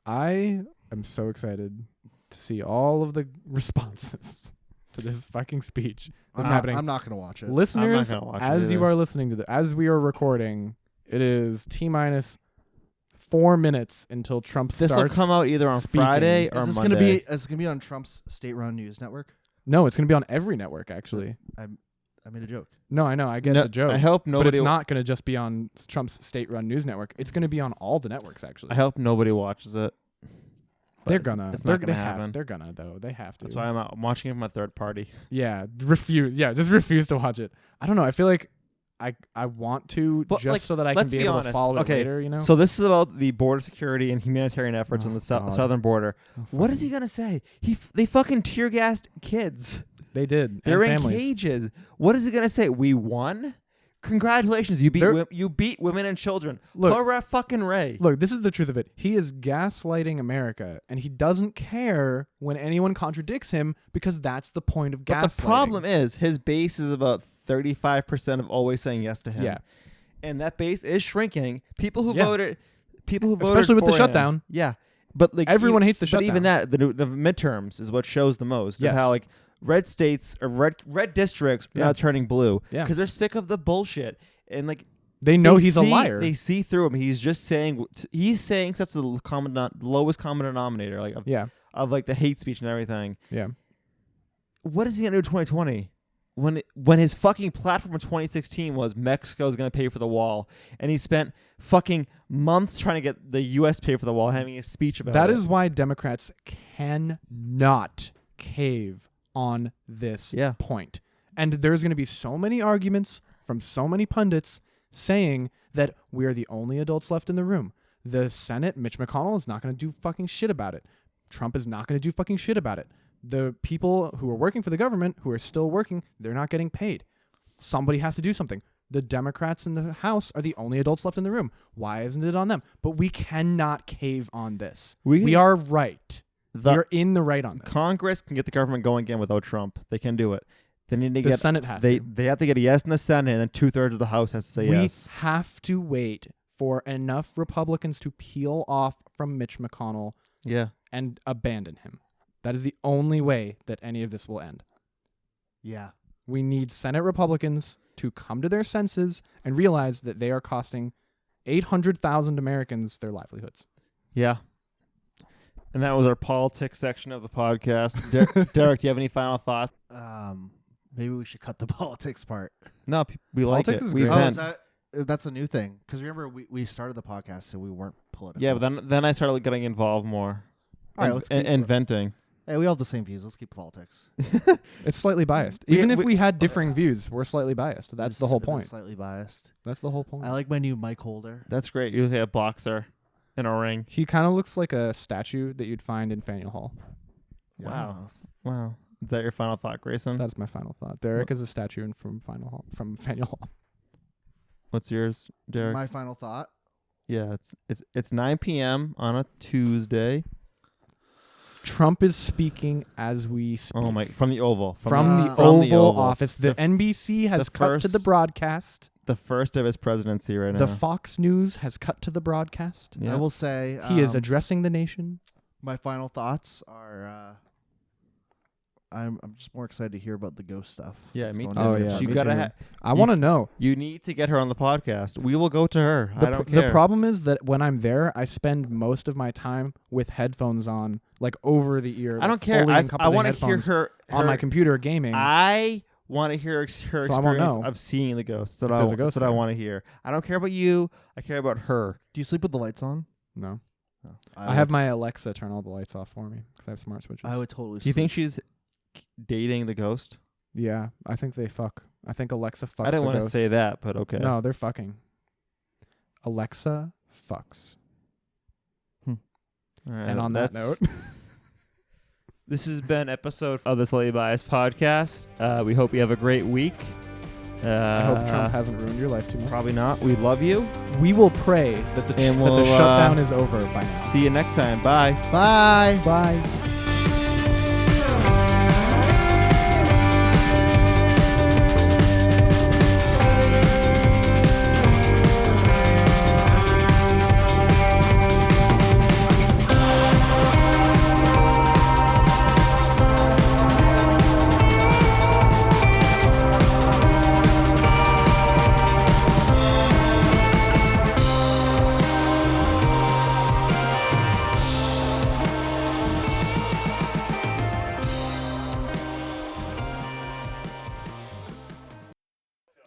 [SPEAKER 2] I am so excited to see all of the responses to this fucking speech that's happening.
[SPEAKER 3] I'm not gonna watch it.
[SPEAKER 2] Listeners,
[SPEAKER 1] gonna watch it
[SPEAKER 2] as you
[SPEAKER 1] either.
[SPEAKER 2] are listening to as we are recording, it is T-minus 4 minutes until Trump
[SPEAKER 1] This will
[SPEAKER 2] starts.
[SPEAKER 1] come out either on
[SPEAKER 2] speaking.
[SPEAKER 1] Friday or
[SPEAKER 3] Is this
[SPEAKER 1] Monday.
[SPEAKER 3] gonna be on Trump's state-run news network?
[SPEAKER 2] No, it's going to be on every network, actually.
[SPEAKER 3] I made a joke.
[SPEAKER 2] No, I know. I get
[SPEAKER 1] No,
[SPEAKER 2] the joke.
[SPEAKER 1] I hope
[SPEAKER 2] but
[SPEAKER 1] nobody.
[SPEAKER 2] it's not going to just be on Trump's state-run news network. It's going to be on all the networks, actually.
[SPEAKER 1] I hope nobody watches it. But
[SPEAKER 2] They're
[SPEAKER 1] it's-
[SPEAKER 2] gonna.
[SPEAKER 1] It's
[SPEAKER 2] they're,
[SPEAKER 1] not gonna
[SPEAKER 2] they have-
[SPEAKER 1] happen.
[SPEAKER 2] They're gonna, though. They have to.
[SPEAKER 1] That's why I'm watching it from a third party.
[SPEAKER 2] Yeah, refuse. Yeah, just refuse to watch it. I don't know. I feel like I want to
[SPEAKER 1] But,
[SPEAKER 2] just
[SPEAKER 1] like,
[SPEAKER 2] so that I can
[SPEAKER 1] let's
[SPEAKER 2] be
[SPEAKER 1] be
[SPEAKER 2] able to
[SPEAKER 1] honest.
[SPEAKER 2] follow it
[SPEAKER 1] Okay,
[SPEAKER 2] later, you know?
[SPEAKER 1] So this is about the border security and humanitarian efforts
[SPEAKER 2] Oh,
[SPEAKER 1] on the
[SPEAKER 2] God.
[SPEAKER 1] southern border.
[SPEAKER 2] Oh,
[SPEAKER 1] What
[SPEAKER 2] fuck.
[SPEAKER 1] is he gonna say? They fucking tear gassed kids.
[SPEAKER 2] They did.
[SPEAKER 1] They're
[SPEAKER 2] and
[SPEAKER 1] in
[SPEAKER 2] families.
[SPEAKER 1] cages. What is he gonna say? We won. Congratulations, you beat
[SPEAKER 2] There-
[SPEAKER 1] you beat women and children.
[SPEAKER 2] Look-
[SPEAKER 1] Hurrah, fucking Ray.
[SPEAKER 2] Look, this is the truth of it. He is gaslighting America, and he doesn't care when anyone contradicts him because that's the point of gaslighting.
[SPEAKER 1] But the problem is his base is about 35% of always saying yes to him.
[SPEAKER 2] Yeah.
[SPEAKER 1] And that base is shrinking. People who
[SPEAKER 2] Yeah.
[SPEAKER 1] voted
[SPEAKER 2] Especially with the
[SPEAKER 1] for him-
[SPEAKER 2] shutdown.
[SPEAKER 1] Yeah. But like
[SPEAKER 2] Everyone hates the
[SPEAKER 1] but even
[SPEAKER 2] shutdown.
[SPEAKER 1] that the midterms is what shows the most of
[SPEAKER 2] Yes.
[SPEAKER 1] how like red states or red districts are
[SPEAKER 2] Yeah.
[SPEAKER 1] now turning blue
[SPEAKER 2] Yeah.
[SPEAKER 1] because they're sick of the bullshit. And like
[SPEAKER 2] They know
[SPEAKER 1] they
[SPEAKER 2] he's a
[SPEAKER 1] see-
[SPEAKER 2] liar.
[SPEAKER 1] They see through him. He's just saying stuff to the lowest common denominator, like
[SPEAKER 2] yeah.
[SPEAKER 1] of like the hate speech and everything.
[SPEAKER 2] Yeah.
[SPEAKER 1] What is he gonna do in 2020? When his fucking platform in 2016 was Mexico's gonna pay for the wall, and he spent fucking months trying to get the U.S. pay for the wall, having a speech about
[SPEAKER 2] That
[SPEAKER 1] it.
[SPEAKER 2] is why Democrats cannot cave on this
[SPEAKER 1] Yeah.
[SPEAKER 2] point. And there's going to be so many arguments from so many pundits saying that we are the only adults left in the room. The Senate, Mitch McConnell, is not going to do fucking shit about it. Trump is not going to do fucking shit about it. The people who are working for the government, who are still working, they're not getting paid. Somebody has to do something. The Democrats in the House are the only adults left in the room. Why isn't it on them? But we cannot cave on this. We are right. We are in the right on this.
[SPEAKER 1] Congress can get the government going again without Trump. They can do it. They need to
[SPEAKER 2] The
[SPEAKER 1] get
[SPEAKER 2] Senate has
[SPEAKER 1] they
[SPEAKER 2] to.
[SPEAKER 1] they have to get a yes in the Senate, and then 2/3 of the House has to say
[SPEAKER 2] We
[SPEAKER 1] yes.
[SPEAKER 2] have to wait for enough Republicans to peel off from Mitch McConnell
[SPEAKER 1] Yeah.
[SPEAKER 2] and abandon him. That is the only way that any of this will end.
[SPEAKER 3] Yeah.
[SPEAKER 2] We need Senate Republicans to come to their senses and realize that they are costing 800,000 Americans their livelihoods.
[SPEAKER 1] Yeah. And that was our politics section of the podcast. Derek, do you have any final thoughts?
[SPEAKER 3] Maybe we should cut the politics part.
[SPEAKER 1] No, we like
[SPEAKER 2] Politics
[SPEAKER 1] it.
[SPEAKER 2] is
[SPEAKER 1] We
[SPEAKER 2] great.
[SPEAKER 3] Oh,
[SPEAKER 1] vent.
[SPEAKER 3] that's a new thing. Because remember, we started the podcast, so we weren't political.
[SPEAKER 1] Yeah, but then I started getting involved more.
[SPEAKER 3] All right,
[SPEAKER 1] and,
[SPEAKER 3] let's
[SPEAKER 1] and,
[SPEAKER 3] keep-
[SPEAKER 1] and venting.
[SPEAKER 3] Hey, we all have the same views. Let's keep politics.
[SPEAKER 2] It's slightly biased.
[SPEAKER 1] We-
[SPEAKER 2] Even if
[SPEAKER 1] we-
[SPEAKER 2] we had differing views, we're slightly biased. That's the whole
[SPEAKER 3] It is
[SPEAKER 2] point.
[SPEAKER 3] Slightly biased.
[SPEAKER 2] That's the whole point.
[SPEAKER 3] I like my new mic holder.
[SPEAKER 1] That's great. You look like a boxer in a ring.
[SPEAKER 2] He kind of looks like a statue that you'd find in Faneuil Hall.
[SPEAKER 1] Wow.
[SPEAKER 3] Yes.
[SPEAKER 1] Wow. Is that your final thought, Grayson?
[SPEAKER 2] That's my final thought. Derek is a statue from Faneuil Hall.
[SPEAKER 1] What's yours, Derek?
[SPEAKER 3] My final thought.
[SPEAKER 1] Yeah, it's 9 p.m. on a Tuesday.
[SPEAKER 2] Trump is speaking as we speak.
[SPEAKER 1] Oh my! From the Oval.
[SPEAKER 2] From the
[SPEAKER 3] from
[SPEAKER 2] Oval Office. The
[SPEAKER 1] The
[SPEAKER 2] NBC has
[SPEAKER 1] the
[SPEAKER 2] cut to the
[SPEAKER 1] first-
[SPEAKER 2] broadcast.
[SPEAKER 1] The first of his presidency right
[SPEAKER 2] The
[SPEAKER 1] now.
[SPEAKER 2] Fox News has cut to the broadcast.
[SPEAKER 1] Yeah.
[SPEAKER 3] I will say
[SPEAKER 2] He is addressing the nation.
[SPEAKER 3] my final thoughts are. I'm just more excited to hear about the ghost stuff.
[SPEAKER 1] Yeah,
[SPEAKER 3] that's
[SPEAKER 1] me
[SPEAKER 3] going
[SPEAKER 1] too.
[SPEAKER 3] on
[SPEAKER 2] Oh,
[SPEAKER 3] in
[SPEAKER 2] yeah,
[SPEAKER 3] your
[SPEAKER 1] You
[SPEAKER 2] me
[SPEAKER 3] country.
[SPEAKER 1] gotta
[SPEAKER 2] too. I want to know.
[SPEAKER 1] You need to get her on the podcast. We will go to her. I don't
[SPEAKER 2] The
[SPEAKER 1] care.
[SPEAKER 2] problem is that when I'm there, I spend most of my time with headphones on, like over the ear.
[SPEAKER 1] I don't care. I want to hear her
[SPEAKER 2] on my computer gaming.
[SPEAKER 1] I want to hear her
[SPEAKER 2] So I won't
[SPEAKER 1] experience
[SPEAKER 2] know
[SPEAKER 1] of seeing the ghost. That's
[SPEAKER 2] if
[SPEAKER 1] what
[SPEAKER 2] there's a ghost
[SPEAKER 1] that's what I
[SPEAKER 2] there.
[SPEAKER 1] want to hear. I don't care about you. I care about her.
[SPEAKER 3] Do you sleep with the lights on?
[SPEAKER 2] no,
[SPEAKER 3] No.
[SPEAKER 2] I have my Alexa turn all the lights off for me because I have smart switches.
[SPEAKER 3] I would totally.
[SPEAKER 1] Do you think she's dating the ghost?
[SPEAKER 2] Yeah, I think they fuck. I think Alexa fucks.
[SPEAKER 1] I didn't
[SPEAKER 2] want
[SPEAKER 1] to say that, but okay.
[SPEAKER 2] No, they're fucking. Alexa fucks.
[SPEAKER 1] All right,
[SPEAKER 2] And on that
[SPEAKER 1] that's-
[SPEAKER 2] note,
[SPEAKER 1] this has been episode of the Slightly Biased podcast. We hope you have a great week.
[SPEAKER 2] I hope Trump hasn't ruined your life too much.
[SPEAKER 1] Probably not. We love you.
[SPEAKER 2] We will pray that the
[SPEAKER 1] And
[SPEAKER 2] that
[SPEAKER 1] we'll,
[SPEAKER 2] the shutdown is over by now.
[SPEAKER 1] See you next time. Bye.
[SPEAKER 3] Bye.
[SPEAKER 2] Bye.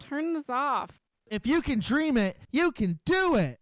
[SPEAKER 5] Turn this off.
[SPEAKER 3] If you can dream it, you can do it.